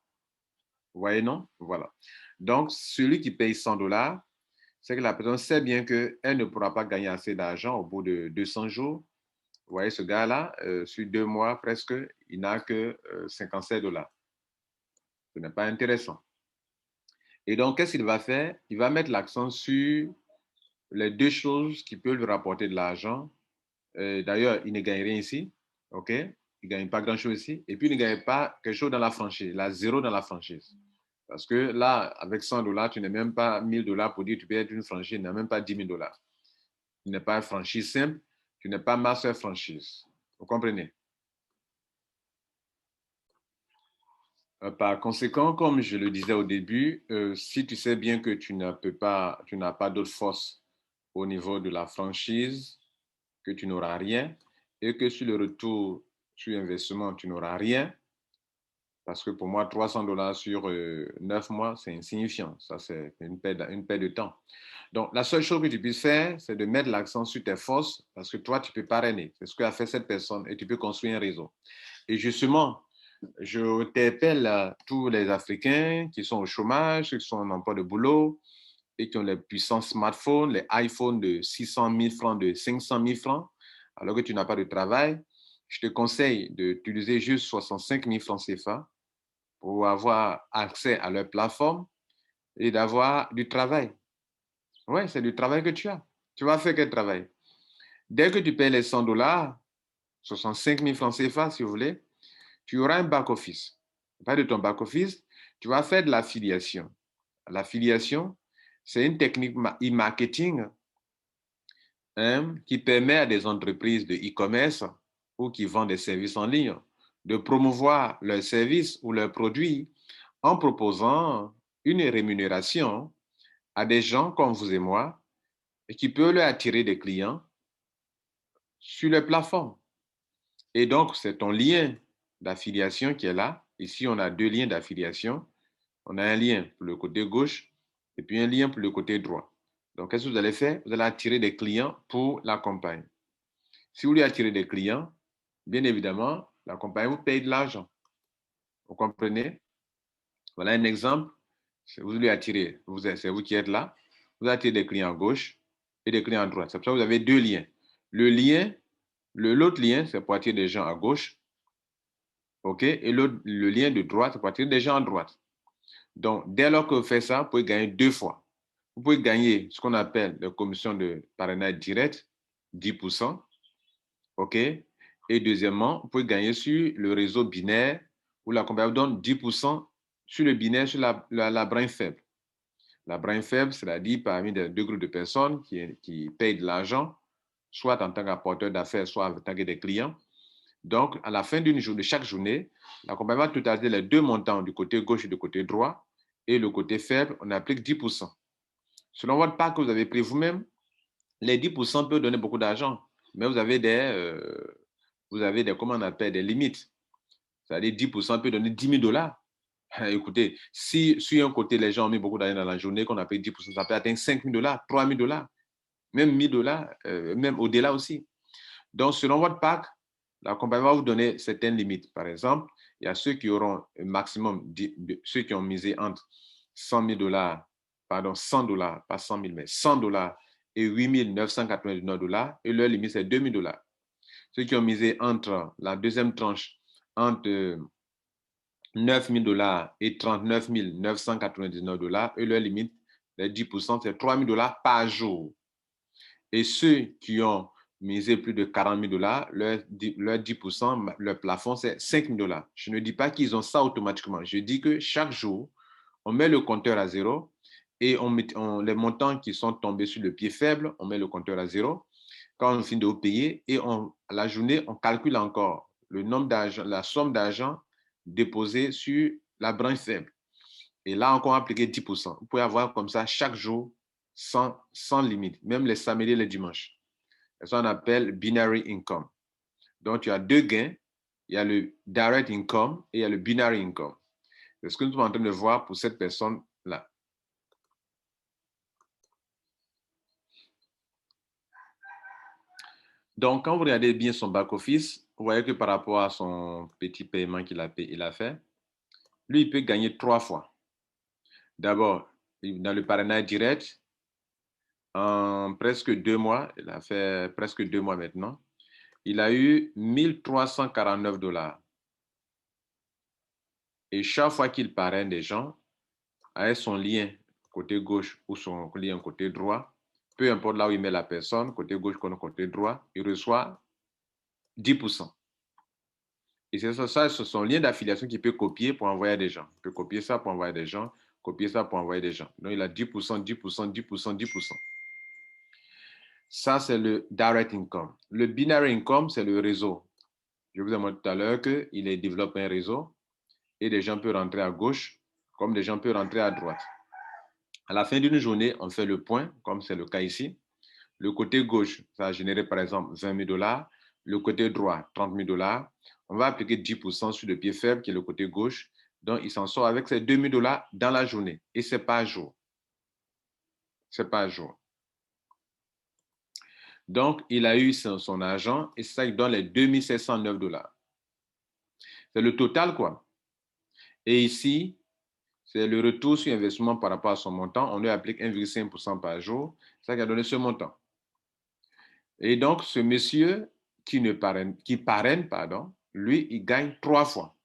A: Vous voyez, non? Voilà. Donc, celui qui paye $100, c'est que la personne sait bien qu'elle ne pourra pas gagner assez d'argent au bout de 200 jours. Vous voyez, ce gars-là, sur 2 mois presque, il n'a que $57. Ce n'est pas intéressant. Et donc, qu'est-ce qu'il va faire? Il va mettre l'accent sur les deux choses qui peuvent lui rapporter de l'argent. D'ailleurs, il ne gagne rien ici. OK? Il ne gagne pas grand-chose ici. Et puis, il ne gagne pas quelque chose dans la franchise. Il a zéro dans la franchise. Parce que là, avec $100, tu n'as même pas $1000 pour dire que tu peux être une franchise. Tu n'as même pas $10,000. Tu n'es pas une franchise simple. Tu n'es pas master franchise. Vous comprenez? Par conséquent, comme je le disais au début, si tu sais bien que tu n'as pas d'autre force au niveau de la franchise, que tu n'auras rien, et que sur le retour sur investissement, tu n'auras rien, parce que pour moi, $300 sur 9 mois, c'est insignifiant. Ça, c'est une perte de temps. Donc, la seule chose que tu puisses faire, c'est de mettre l'accent sur tes forces, parce que toi, tu peux parrainer. C'est ce qu'a fait cette personne, et tu peux construire un réseau. Et justement, je t'appelle tous les Africains qui sont au chômage, ceux qui sont en emploi de boulot et qui ont les puissants smartphones, les iPhones de 600 000 francs, de 500 000 francs, alors que tu n'as pas de travail. Je te conseille d'utiliser juste 65 000 francs CFA pour avoir accès à leur plateforme et d'avoir du travail. Oui, c'est du travail que tu as. Tu vas faire quel travail? Dès que tu payes les $100, 65 000 francs CFA, si vous voulez, tu auras un back-office. Pas de ton back-office, tu vas faire de l'affiliation. L'affiliation, c'est une technique e-marketing qui permet à des entreprises de e-commerce ou qui vendent des services en ligne de promouvoir leurs services ou leurs produits en proposant une rémunération à des gens comme vous et moi et qui peut leur attirer des clients sur les plateformes. Et donc, c'est ton lien d'affiliation qui est là. Ici, on a deux liens d'affiliation. On a un lien pour le côté gauche et puis un lien pour le côté droit. Donc, qu'est-ce que vous allez faire? Vous allez attirer des clients pour la campagne. Si vous voulez attirer des clients, bien évidemment, la compagnie vous paye de l'argent. Vous comprenez? Voilà un exemple. Vous voulez attirer, c'est vous qui êtes là. Vous attirez des clients à gauche et des clients à droite. C'est pour ça que vous avez deux liens. L'autre lien, c'est pour attirer des gens à gauche. OK? Et le lien de droite, c'est pour attirer des gens à droite. Donc, dès lors que vous faites ça, vous pouvez gagner deux fois. Vous pouvez gagner ce qu'on appelle la commission de parrainage direct, 10%. OK? Et deuxièmement, vous pouvez gagner sur le réseau binaire où la compagnie vous donne 10% sur le binaire, sur la branche faible. La branche faible, c'est-à-dire parmi deux groupes de personnes qui payent de l'argent, soit en tant qu'apporteur d'affaires, soit en tant que des clients. Donc, à la fin de chaque journée, la compagnie va totaliser les deux montants du côté gauche et du côté droit. Et le côté faible, on applique 10%. Selon votre part que vous avez pris vous-même, les 10% peuvent donner beaucoup d'argent, mais vous avez des, comment on appelle, des limites. C'est-à-dire 10% peut donner $10,000. Écoutez, si sur un côté, les gens ont mis beaucoup d'argent dans la journée, qu'on appelle 10%, ça peut atteindre $5,000, $3,000, même $1,000, même au-delà aussi. Donc, selon votre pack, la compagnie va vous donner certaines limites. Par exemple, il y a ceux qui auront un maximum, ceux qui ont misé entre $100,000, pardon, $100, pas 100 000, mais $100 et $8,999, et leur limite, c'est $2,000. Ceux qui ont misé entre la deuxième tranche, entre $9,000 et $39,999, et leur limite, les 10%, c'est $3,000 par jour. Et ceux qui ont misé plus de $40,000, leur 10%, leur plafond, c'est $5,000. Je ne dis pas qu'ils ont ça automatiquement. Je dis que chaque jour, on met le compteur à zéro et les montants qui sont tombés sur le pied faible, on met le compteur à zéro. Quand on finit de vous payer et à la journée, on calcule encore le nombre d'argent, la somme d'argent déposée sur la branche faible. Et là, encore appliquer 10%. Vous pouvez avoir comme ça chaque jour sans limite, même les samedis et les dimanches. C'est ce qu'on appelle binary income. Donc, tu as deux gains. Il y a le direct income et il y a le binary income. C'est ce que nous sommes en train de voir pour cette personne-là. Donc, quand vous regardez bien son back-office, vous voyez que par rapport à son petit paiement qu'il a fait, lui, il peut gagner 3 fois. D'abord, dans le parrainage direct, en presque 2 mois, il a fait presque 2 mois maintenant, il a eu 1349 $. Et chaque fois qu'il parraine des gens, avec son lien côté gauche ou son lien côté droit, peu importe là où il met la personne, côté gauche ou côté droit, il reçoit 10%. Et c'est ça, c'est son lien d'affiliation qu'il peut copier pour envoyer des gens. Il peut copier ça pour envoyer des gens, copier ça pour envoyer des gens. Donc, il a 10%, 10%, 10%, 10%. Ça, c'est le direct income. Le binary income, c'est le réseau. Je vous ai montré tout à l'heure qu'il développe un réseau et des gens peuvent rentrer à gauche comme des gens peuvent rentrer à droite. À la fin d'une journée, on fait le point, comme c'est le cas ici. Le côté gauche, ça a généré par exemple 20 000 $. Le côté droit, 30 000 $. On va appliquer 10% sur le pied faible, qui est le côté gauche. Donc, il s'en sort avec ces 2 000 $ dans la journée. Et ce n'est pas à jour. Ce n'est pas à jour. Donc, il a eu son argent et ça, il donne les 2 709 $. C'est le total, quoi. Et ici, c'est le retour sur investissement par rapport à son montant. On lui applique 1,5% par jour. Ça qui a donné ce montant. Et donc, ce monsieur qui parraine, lui, il gagne 3 fois.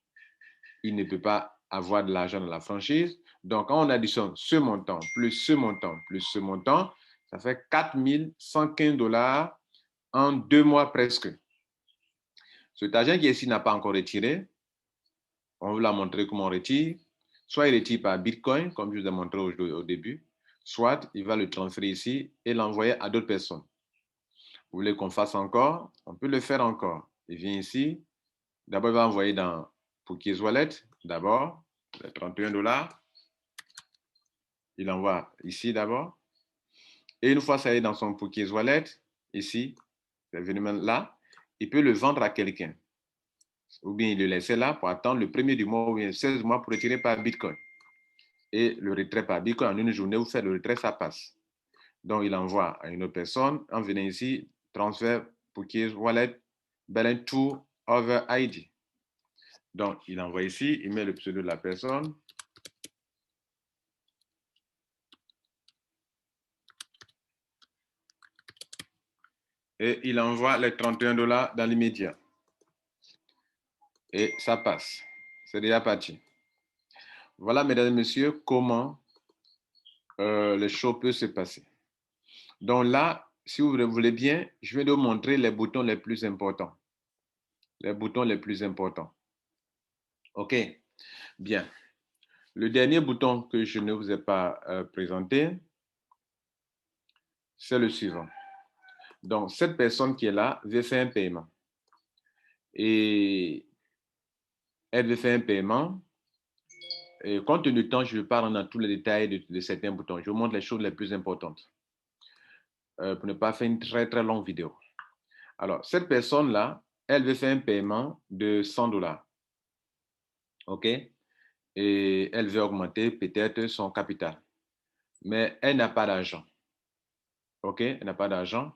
A: Il ne peut pas avoir de l'argent dans la franchise. Donc, quand on additionne ce montant, plus ce montant, plus ce montant, ça fait 4 115 $ en 2 mois presque. Cet argent qui est ici n'a pas encore retiré. On vous l'a montré comment on retire. Soit il retire par Bitcoin, comme je vous ai montré au début, soit il va le transférer ici et l'envoyer à d'autres personnes. Vous voulez qu'on fasse encore? On peut le faire encore. Il vient ici. D'abord, il va envoyer dans Pookies Wallet. D'abord, les 31 $. Il envoie ici d'abord. Et une fois ça est dans son Pookies Wallet, ici, l'événement là, il peut le vendre à quelqu'un. Ou bien il le laisse là pour attendre le premier du mois ou bien 16 mois pour retirer par Bitcoin. Et le retrait par Bitcoin, en une journée, vous faites le retrait, ça passe. Donc, il envoie à une autre personne. En venant ici, transfert Pookies Wallet, balance to over ID. Donc, il envoie ici, il met le pseudo de la personne. Et il envoie les 31 $ dans l'immédiat. Et ça passe. C'est déjà parti. Voilà, mesdames et messieurs, comment les choses peuvent se passer. Donc là, si vous voulez bien, je vais vous montrer les boutons les plus importants. Les boutons les plus importants. OK, bien. Le dernier bouton que je ne vous ai pas présenté, c'est le suivant. Donc, cette personne qui est là veut faire un paiement. Et elle veut faire un paiement. Et compte tenu du temps, je ne vais pas rentrer dans tous les détails de certains boutons. Je vous montre les choses les plus importantes pour ne pas faire une très, très longue vidéo. Alors, cette personne-là, elle veut faire un paiement de 100 $. OK? Et elle veut augmenter peut-être son capital. Mais elle n'a pas d'argent. OK? Elle n'a pas d'argent.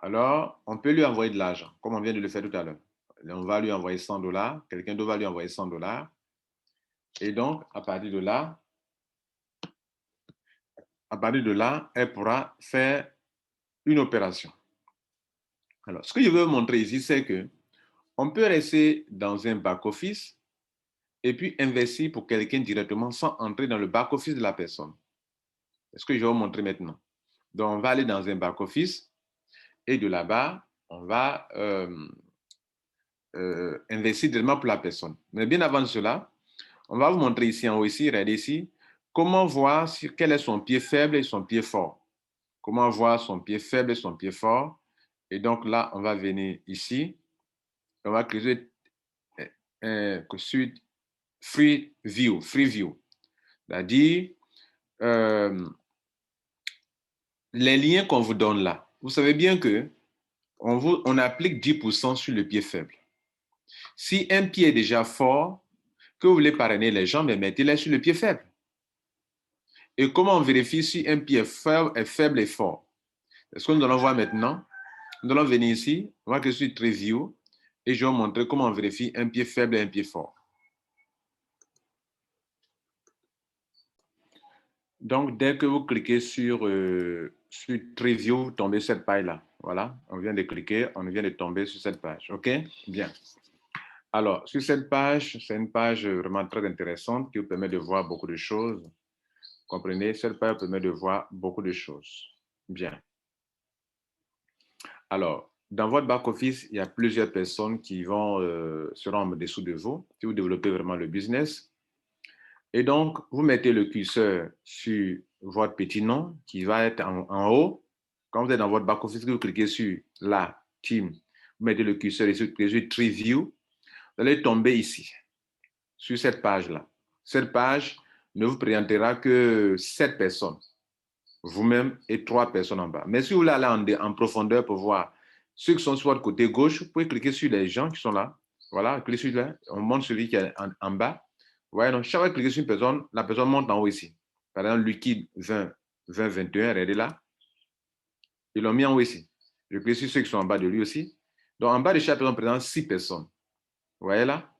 A: Alors, on peut lui envoyer de l'argent, comme on vient de le faire tout à l'heure. On va lui envoyer 100 $. Quelqu'un d'autre va lui envoyer 100 $. Et donc, à partir de là, elle pourra faire une opération. Alors, ce que je veux vous montrer ici, c'est que on peut rester dans un back-office et puis investir pour quelqu'un directement sans entrer dans le back-office de la personne. C'est ce que je vais vous montrer maintenant. Donc, on va aller dans un back-office et de là-bas, on va investir directement pour la personne. Mais bien avant cela, on va vous montrer ici en haut, ici, regardez ici, comment voir quel est son pied faible et son pied fort. Comment voir son pied faible et son pied fort. Et donc là, on va venir ici. On va cliquer sur Free View. C'est-à-dire, les liens qu'on vous donne là. Vous savez bien que on applique 10% sur le pied faible. Si un pied est déjà fort, que vous voulez parrainer les gens, mais mettez-les sur le pied faible. Et comment on vérifie si un pied est faible et fort? Ce que nous allons voir maintenant, nous allons venir ici, on va que je suis très vieux, et je vais vous montrer comment on vérifie un pied faible et un pied fort. Donc, dès que vous cliquez sur Trivio, vous tombez sur cette page-là. Voilà, on vient de cliquer, on vient de tomber sur cette page. OK? Bien. Alors, sur cette page, c'est une page vraiment très intéressante qui vous permet de voir beaucoup de choses. Vous comprenez? Cette page permet de voir beaucoup de choses. Bien. Alors, dans votre back-office, il y a plusieurs personnes qui seront en dessous de vous si vous développez vraiment le business. Et donc, vous mettez le curseur sur votre petit nom qui va être en haut. Quand vous êtes dans votre back-office, vous cliquez sur la team, vous mettez le curseur et sur Triview, vous allez tomber ici, sur cette page-là. Cette page ne vous présentera que 7 personnes, vous-même et 3 personnes en bas. Mais si vous voulez aller en profondeur pour voir ceux qui sont sur votre côté gauche, vous pouvez cliquer sur les gens qui sont là. Voilà, cliquez sur là, on montre celui qui est en bas. Ouais, donc chaque fois que vous cliquez sur une personne, la personne monte en haut ici. Par exemple, Liquide 2021, regardez là. Ils l'ont mis en haut ici. Je clique sur ceux qui sont en bas de lui aussi. Donc, en bas de chaque personne, présente 6 personnes. Vous voyez là?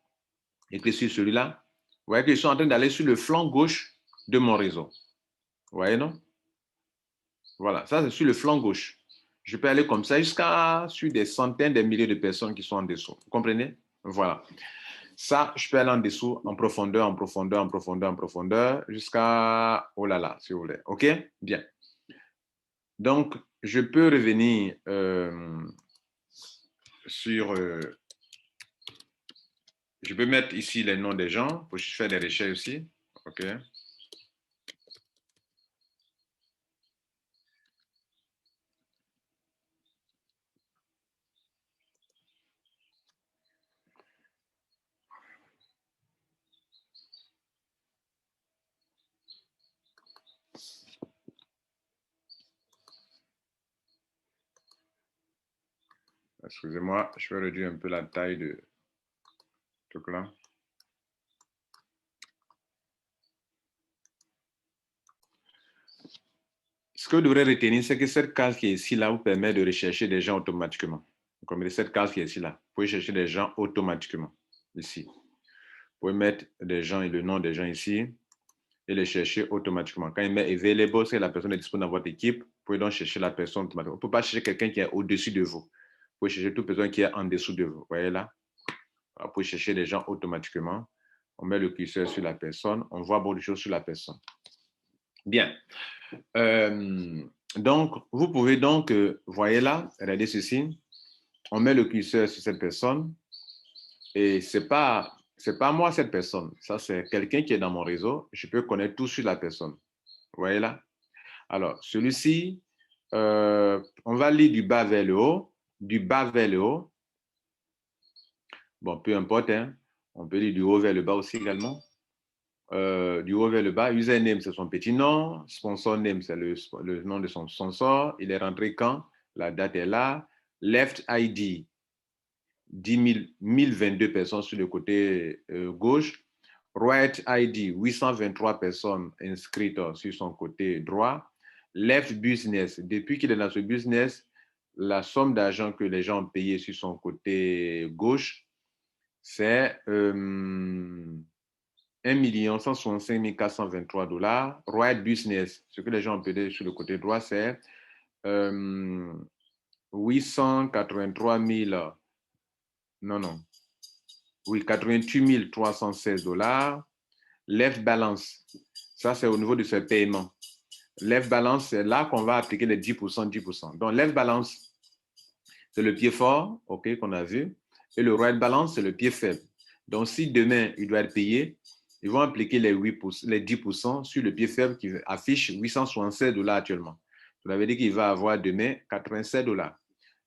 A: Et cliquez sur celui-là. Vous voyez qu'ils sont en train d'aller sur le flanc gauche de mon réseau. Vous voyez, non? Voilà, ça c'est sur le flanc gauche. Je peux aller comme ça jusqu'à sur des centaines, des milliers de personnes qui sont en dessous. Vous comprenez? Voilà. Ça, je peux aller en dessous, en profondeur, en profondeur, en profondeur, en profondeur, jusqu'à, oh là là, si vous voulez. OK? Bien. Donc, je peux revenir sur... je peux mettre ici les noms des gens pour faire des recherches aussi. OK? Excusez-moi, je vais réduire un peu la taille de truc là. Ce que vous devrez retenir, c'est que cette case qui est ici, là, vous permet de rechercher des gens automatiquement. Vous comprenez? Cette case qui est ici, là, vous pouvez chercher des gens automatiquement, ici. Vous pouvez mettre des gens et le nom des gens ici et les chercher automatiquement. Quand il met available, c'est la personne est disponible dans votre équipe, vous pouvez donc chercher la personne automatiquement. Vous ne pouvez pas chercher quelqu'un qui est au-dessus de vous. Vous pouvez chercher toute personne qui est en dessous de vous. Vous voyez là? Vous pouvez chercher des gens automatiquement. On met le curseur sur la personne, on voit beaucoup de choses sur la personne. Bien. Donc, vous pouvez donc, voyez là, regardez ceci, on met le curseur sur cette personne et c'est pas moi cette personne, ça c'est quelqu'un qui est dans mon réseau, je peux connaître tout sur la personne. Vous voyez là? Alors, celui-ci, on va lire du bas vers le haut, du bas vers le haut. Bon, peu importe, hein, on peut lire du haut vers le bas aussi également. Du haut vers le bas, username, c'est son petit nom, sponsor name, c'est le nom de son sponsor, il est rentré quand, la date est là, left ID, 1022 personnes sur le côté gauche, right ID, 823 personnes inscrites sur son côté droit, left business, depuis qu'il est dans ce business, la somme d'argent que les gens ont payé sur son côté gauche, c'est 1 165 423 $. Right business, ce que les gens ont payé sur le côté droit, c'est 883 000, non, oui, 88 316 $. Left balance, ça c'est au niveau de ce paiement. Left balance, c'est là qu'on va appliquer les 10%, 10%. Donc, left balance, c'est le pied fort, OK, qu'on a vu. Et le right balance, c'est le pied faible. Donc, si demain, il doit être payé, ils vont appliquer les 10% sur le pied faible qui affiche 867 $ actuellement. Ça veut dire qu'il va avoir demain 87 $.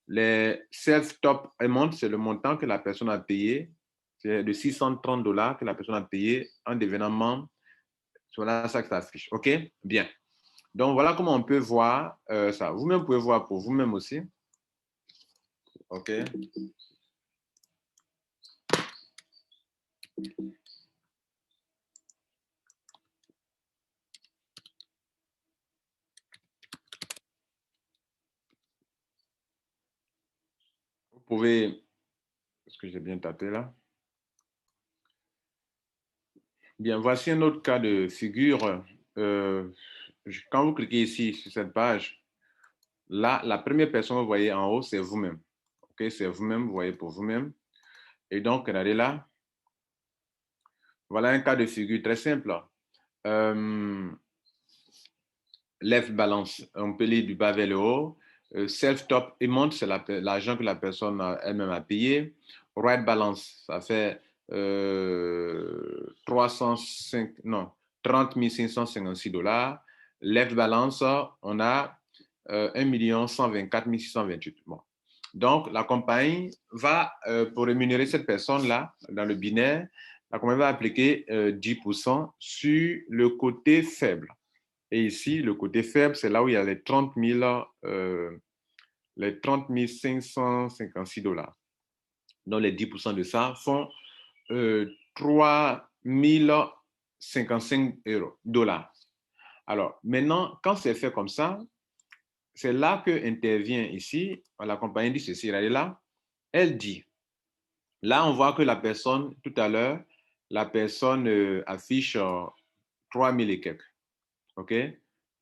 A: Les self-top amount, c'est le montant que la personne a payé. C'est de 630 $ que la personne a payé en devenant membre. Voilà ça que ça affiche. OK? Bien. Donc, voilà comment on peut voir ça. Vous-même pouvez voir pour vous-même aussi. OK? Vous pouvez, est-ce que j'ai bien tapé là? Bien, voici un autre cas de figure. Euh, Quand vous cliquez ici sur cette page, là, la première personne que vous voyez en haut, c'est vous-même. OK? C'est vous-même, vous voyez pour vous-même. Et donc, regardez là. Voilà un cas de figure très simple. Euh, Left balance, on peut lire du bas vers le haut. Self-top amount, c'est l'argent que la personne elle-même a payé. Right balance, ça fait 305, non, 30 556 dollars. Left balance, on a 1 124 628. Bon. Donc, la compagnie va, pour rémunérer cette personne-là, dans le binaire, la compagnie va appliquer 10% sur le côté faible. Et ici, le côté faible, c'est là où il y a les 30 556 dollars. Donc, les 10% de ça font 3 055 dollars. Alors, maintenant, quand c'est fait comme ça, c'est là que intervient ici, la compagnie dit ceci, elle est là, elle dit, là, on voit que la personne, tout à l'heure, la personne affiche 3 000 et quelques. OK?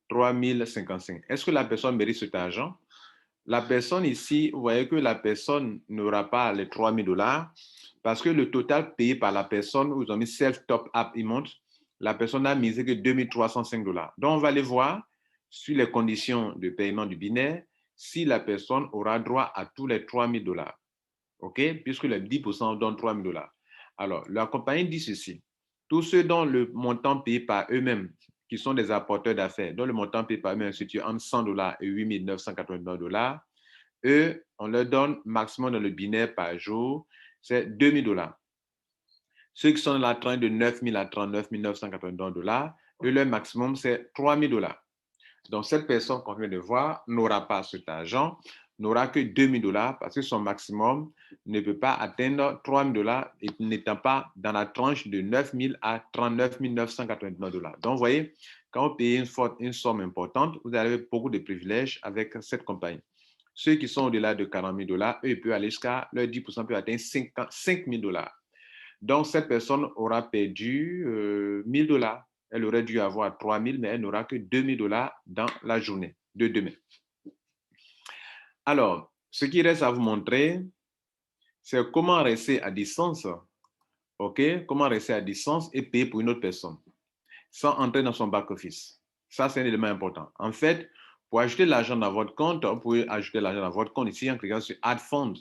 A: 3 055. Est-ce que la personne mérite cet argent? La personne ici, vous voyez que la personne n'aura pas les 3 000 dollars parce que le total payé par la personne, vous avez mis self-top up amount, la personne n'a misé que 2 305 dollars. Donc, on va aller voir sur les conditions de paiement du binaire si la personne aura droit à tous les 3 000 dollars. OK? Puisque les 10% donnent 3 000 dollars. Alors, la compagnie dit ceci. Tous ceux dont le montant payé par eux-mêmes, qui sont des apporteurs d'affaires, dont le montant payé par eux-mêmes se situe entre 100 dollars et 8 989 dollars, eux, on leur donne maximum dans le binaire par jour, c'est 2 000 dollars. Ceux qui sont dans la tranche de 9 000 à 39 989 dollars, eux, leur maximum, c'est 3 000 dollars. Donc, cette personne qu'on vient de voir n'aura pas cet argent, n'aura que 2 000 dollars parce que son maximum ne peut pas atteindre 3 000 dollars n'étant pas dans la tranche de 9 000 à 39 989 dollars. Donc, vous voyez, quand vous payez une somme importante, vous avez beaucoup de privilèges avec cette compagnie. Ceux qui sont au-delà de 40 000 dollars, eux, ils peuvent aller jusqu'à, leur 10% peut atteindre 5 000 dollars. Donc, cette personne aura perdu 1 000 dollars. Elle aurait dû avoir 3 000, mais elle n'aura que 2 000 dollars dans la journée de demain. Alors, ce qui reste à vous montrer, c'est comment rester à distance, OK? Comment rester à distance et payer pour une autre personne sans entrer dans son back-office. Ça, c'est un élément important. En fait, pour ajouter l'argent dans votre compte, vous pouvez ajouter l'argent dans votre compte ici en cliquant sur Add Funds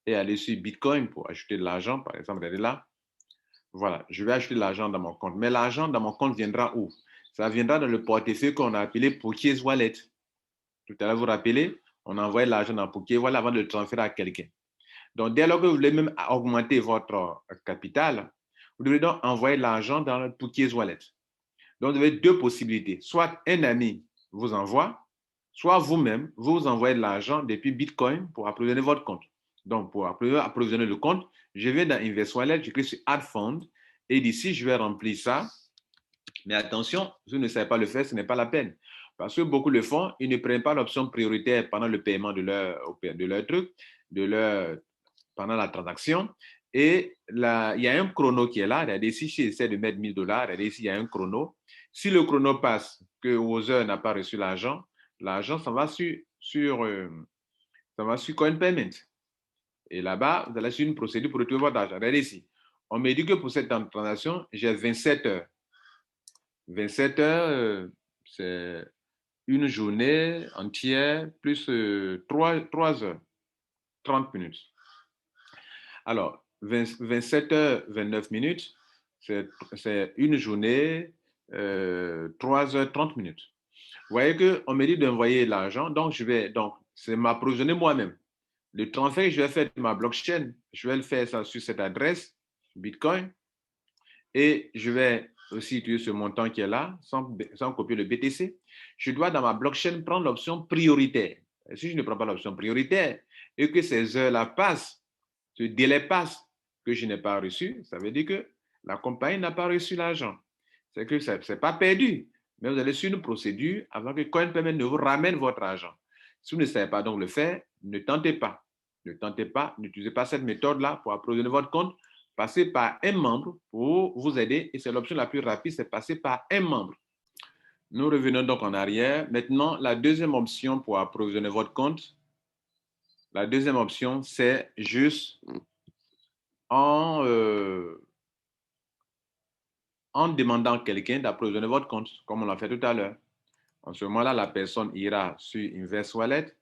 A: et aller sur Bitcoin pour ajouter de l'argent. Par exemple, regardez là. Voilà, je vais ajouter l'argent dans mon compte. Mais l'argent dans mon compte viendra où? Ça viendra dans le portefeuille qu'on a appelé Pokies Wallet. Tout à l'heure, vous vous rappelez, on a envoyé l'argent dans Pokies Wallet avant de le transférer à quelqu'un. Donc, dès lors que vous voulez même augmenter votre capital, vous devez donc envoyer l'argent dans le Pokies Wallet. Donc, vous avez deux possibilités. Soit un ami vous envoie, soit vous-même, vous envoyez de l'argent depuis Bitcoin pour approvisionner votre compte. Donc, pour approvisionner le compte, je vais dans Invest Wallet, je clique sur Add Fund et d'ici, je vais remplir ça. Mais attention, si vous ne savez pas le faire, ce n'est pas la peine. Parce que beaucoup le font, ils ne prennent pas l'option prioritaire pendant le paiement de leur truc, pendant la transaction. Et là, il y a un chrono qui est là. Regardez, si j'essaie de mettre 1 000 dollars, regardez ici, il y a un chrono. Si le chrono passe, que Wozer n'a pas reçu l'argent, ça va sur Coin Payment. Et là-bas, vous allez sur une procédure pour retrouver votre argent. Regardez ici. On me dit que pour cette transaction, j'ai 27 heures. 27 heures, c'est une journée entière plus 3 heures, 30 minutes. Alors, 27 heures, 29 minutes, c'est une journée, 3 heures, 30 minutes. Vous voyez qu'on me dit d'envoyer l'argent, donc c'est m'approvisionner moi-même. Le transfert que je vais faire de ma blockchain, je vais le faire ça sur cette adresse, Bitcoin, et je vais aussi utiliser ce montant qui est là, sans copier le BTC. Je dois, dans ma blockchain, prendre l'option prioritaire. Et si je ne prends pas l'option prioritaire, et que ces heures-là passent, ce délai passe, que je n'ai pas reçu, ça veut dire que la compagnie n'a pas reçu l'argent. C'est que ce n'est pas perdu, mais vous allez sur une procédure avant que CoinPayment ne vous ramène votre argent. Si vous ne savez pas donc le faire, ne tentez pas. Ne tentez pas, n'utilisez pas cette méthode-là pour approvisionner votre compte. Passez par un membre pour vous aider et c'est l'option la plus rapide, c'est passer par un membre. Nous revenons donc en arrière. Maintenant, la deuxième option pour approvisionner votre compte, la deuxième option, c'est juste en demandant à quelqu'un d'approvisionner votre compte, comme on l'a fait tout à l'heure. En ce moment-là, la personne ira sur Invest Wallet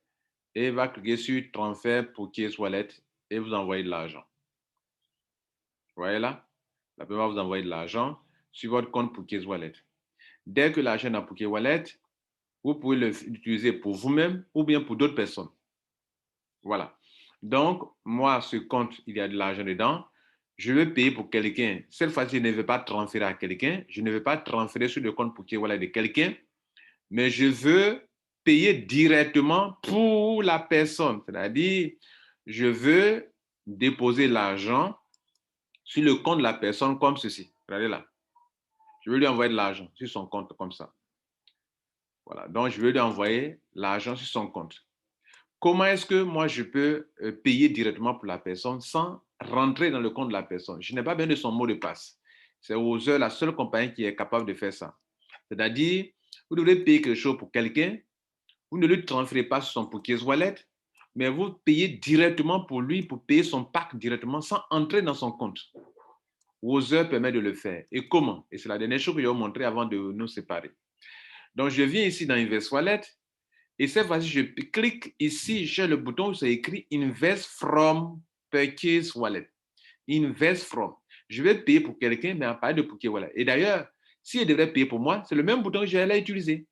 A: et va cliquer sur Transfert pour Case Wallet et vous envoyer de l'argent. Vous voyez là? La personne va vous envoyer de l'argent sur votre compte pour Case Wallet. Dès que l'argent est dans Case Wallet, vous pouvez l'utiliser pour vous-même ou bien pour d'autres personnes. Voilà. Donc, moi, ce compte, il y a de l'argent dedans. Je vais payer pour quelqu'un. Cette fois-ci, je ne vais pas transférer à quelqu'un. Je ne vais pas transférer sur le compte pour Case Wallet de quelqu'un. Mais je veux payer directement pour la personne. C'est-à-dire, je veux déposer l'argent sur le compte de la personne comme ceci. Regardez là. Je veux lui envoyer de l'argent sur son compte comme ça. Voilà. Donc, je veux lui envoyer l'argent sur son compte. Comment est-ce que moi, je peux payer directement pour la personne sans rentrer dans le compte de la personne? Je n'ai pas besoin de son mot de passe. C'est Other, la seule compagnie qui est capable de faire ça. C'est-à-dire, vous devez payer quelque chose pour quelqu'un, vous ne lui transférez pas sur son Pokez Wallet, mais vous payez directement pour lui, pour payer son pack directement sans entrer dans son compte. Other permet de le faire. Et comment? Et c'est la dernière chose que je vais vous montrer avant de nous séparer. Donc, je viens ici dans Invest Wallet. Et cette fois-ci, je clique ici, j'ai le bouton où c'est écrit Invest from Purchase Wallet. Invest from. Je vais payer pour quelqu'un, mais à partir de Purchase Wallet. Et d'ailleurs, s'il devrait payer pour moi, c'est le même bouton que j'allais utiliser.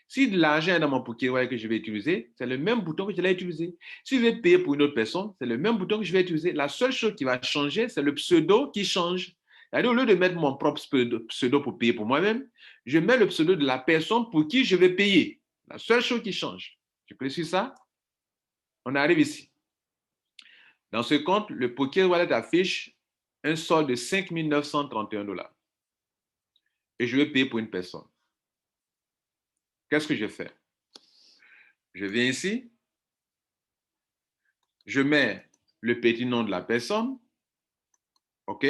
A: Si de l'argent est dans mon Purchase Wallet que je vais utiliser, c'est le même bouton que j'allais utiliser. Si je vais payer pour une autre personne, c'est le même bouton que je vais utiliser. La seule chose qui va changer, c'est le pseudo qui change. C'est-à-dire, au lieu de mettre mon propre pseudo pour payer pour moi-même, je mets le pseudo de la personne pour qui je vais payer. La seule chose qui change. Je clique sur ça. On arrive ici. Dans ce compte, le Purchase Wallet affiche un solde de 5 931 $. Et je vais payer pour une personne. Qu'est-ce que je fais? Je viens ici. Je mets le petit nom de la personne. OK?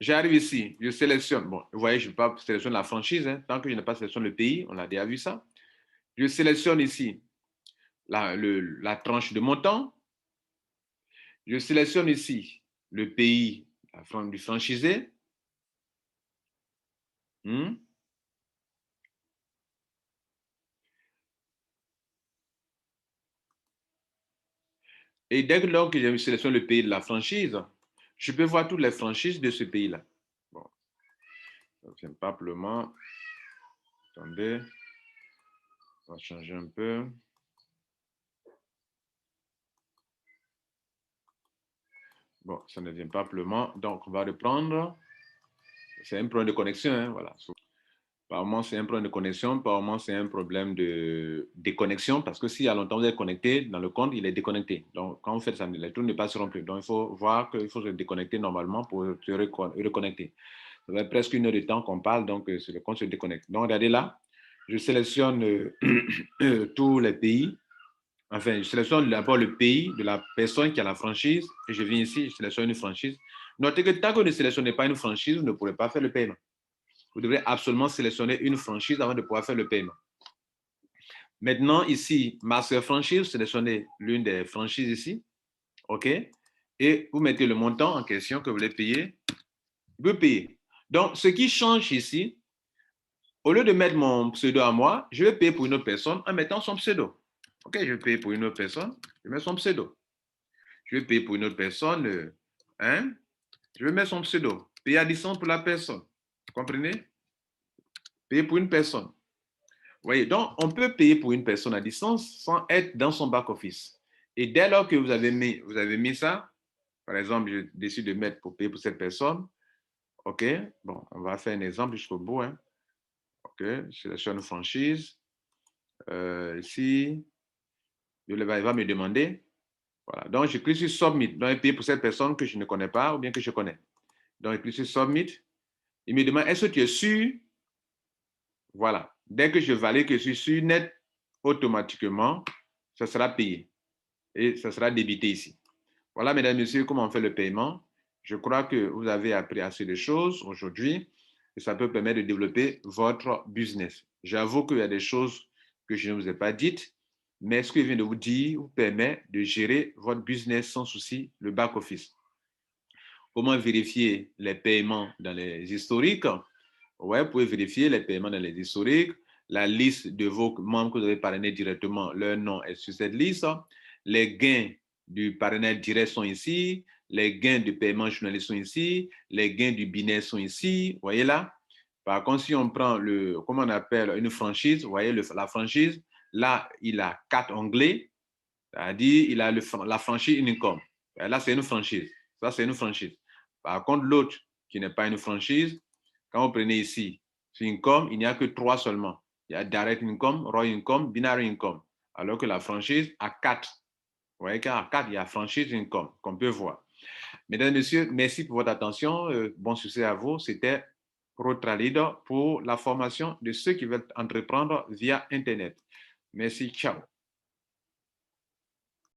A: J'arrive ici, je sélectionne. Bon, vous voyez, je ne vais pas sélectionner la franchise. Hein, tant que je n'ai pas sélectionné le pays, on a déjà vu ça. Je sélectionne ici la tranche de montant. Je sélectionne ici le pays du franchisé. Et dès que je sélectionne le pays de la franchise, je peux voir toutes les franchises de ce pays-là. Bon, simplement, attendez, on va changer un peu. Bon, ça ne vient pas pleinement, donc on va reprendre. C'est un problème de connexion, hein, voilà. Par moment, c'est un problème de connexion, par moment, c'est un problème de déconnexion, parce que s'il y a longtemps vous êtes connecté dans le compte, il est déconnecté. Donc, quand vous faites ça, les tours ne passeront plus. Donc, il faut voir qu'il faut se déconnecter normalement pour se reconnecter. Ça fait presque 1 heure de temps qu'on parle, donc le compte se déconnecte. Donc, regardez là, je sélectionne tous les pays. Enfin, je sélectionne d'abord le pays de la personne qui a la franchise, et je viens ici, je sélectionne une franchise. Notez que tant que vous ne sélectionnez pas une franchise, vous ne pourrez pas faire le paiement. Vous devrez absolument sélectionner une franchise avant de pouvoir faire le paiement. Maintenant, ici, Master Franchise, sélectionnez l'une des franchises ici. OK? Et vous mettez le montant en question que vous voulez payer. Vous payez. Donc, ce qui change ici, au lieu de mettre mon pseudo à moi, je vais payer pour une autre personne en mettant son pseudo. OK, je vais payer pour une autre personne, je mets son pseudo. Je vais payer pour une autre personne, je vais mettre son pseudo. Payer à distance pour la personne. Vous comprenez? Payer pour une personne. Vous voyez, donc on peut payer pour une personne à distance sans être dans son back-office. Et dès lors que vous avez mis ça, par exemple, je décide de mettre pour payer pour cette personne, OK, bon, on va faire un exemple jusqu'au bout. Hein. OK, je sélectionne franchise. Ici, il va me demander. Voilà. Donc, je clique sur Submit. Donc, il paye pour cette personne que je ne connais pas ou bien que je connais. Donc, je clique sur Submit. Il me demande, est-ce que tu es sûr? Voilà. Dès que je valide que je suis sûr, net, automatiquement, ça sera payé. Et ça sera débité ici. Voilà, mesdames et messieurs, comment on fait le paiement. Je crois que vous avez appris assez de choses aujourd'hui et ça peut permettre de développer votre business. J'avoue qu'il y a des choses que je ne vous ai pas dites, mais ce que je viens de vous dire vous permet de gérer votre business sans souci, le back-office. Comment vérifier les paiements dans les historiques? Ouais, vous pouvez vérifier les paiements dans les historiques. La liste de vos membres que vous avez parrainés directement, leur nom est sur cette liste. Les gains du parrainage direct sont ici. Les gains de paiement journalier sont ici. Les gains du binaire sont ici. Vous voyez là? Par contre, si on prend comment on appelle une franchise, vous voyez la franchise, là, il a 4 onglets. C'est-à-dire, il a la franchise income. Là, c'est une franchise. Ça, c'est une franchise. Par contre, l'autre, qui n'est pas une franchise, quand vous prenez ici, sur income, il n'y a que 3 seulement. Il y a direct income, raw income, binary income. Alors que la franchise a 4. Vous voyez qu'à 4, il y a franchise income, qu'on peut voir. Mesdames et messieurs, merci pour votre attention. Bon succès à vous. C'était ProTralead pour la formation de ceux qui veulent entreprendre via Internet. Merci, ciao.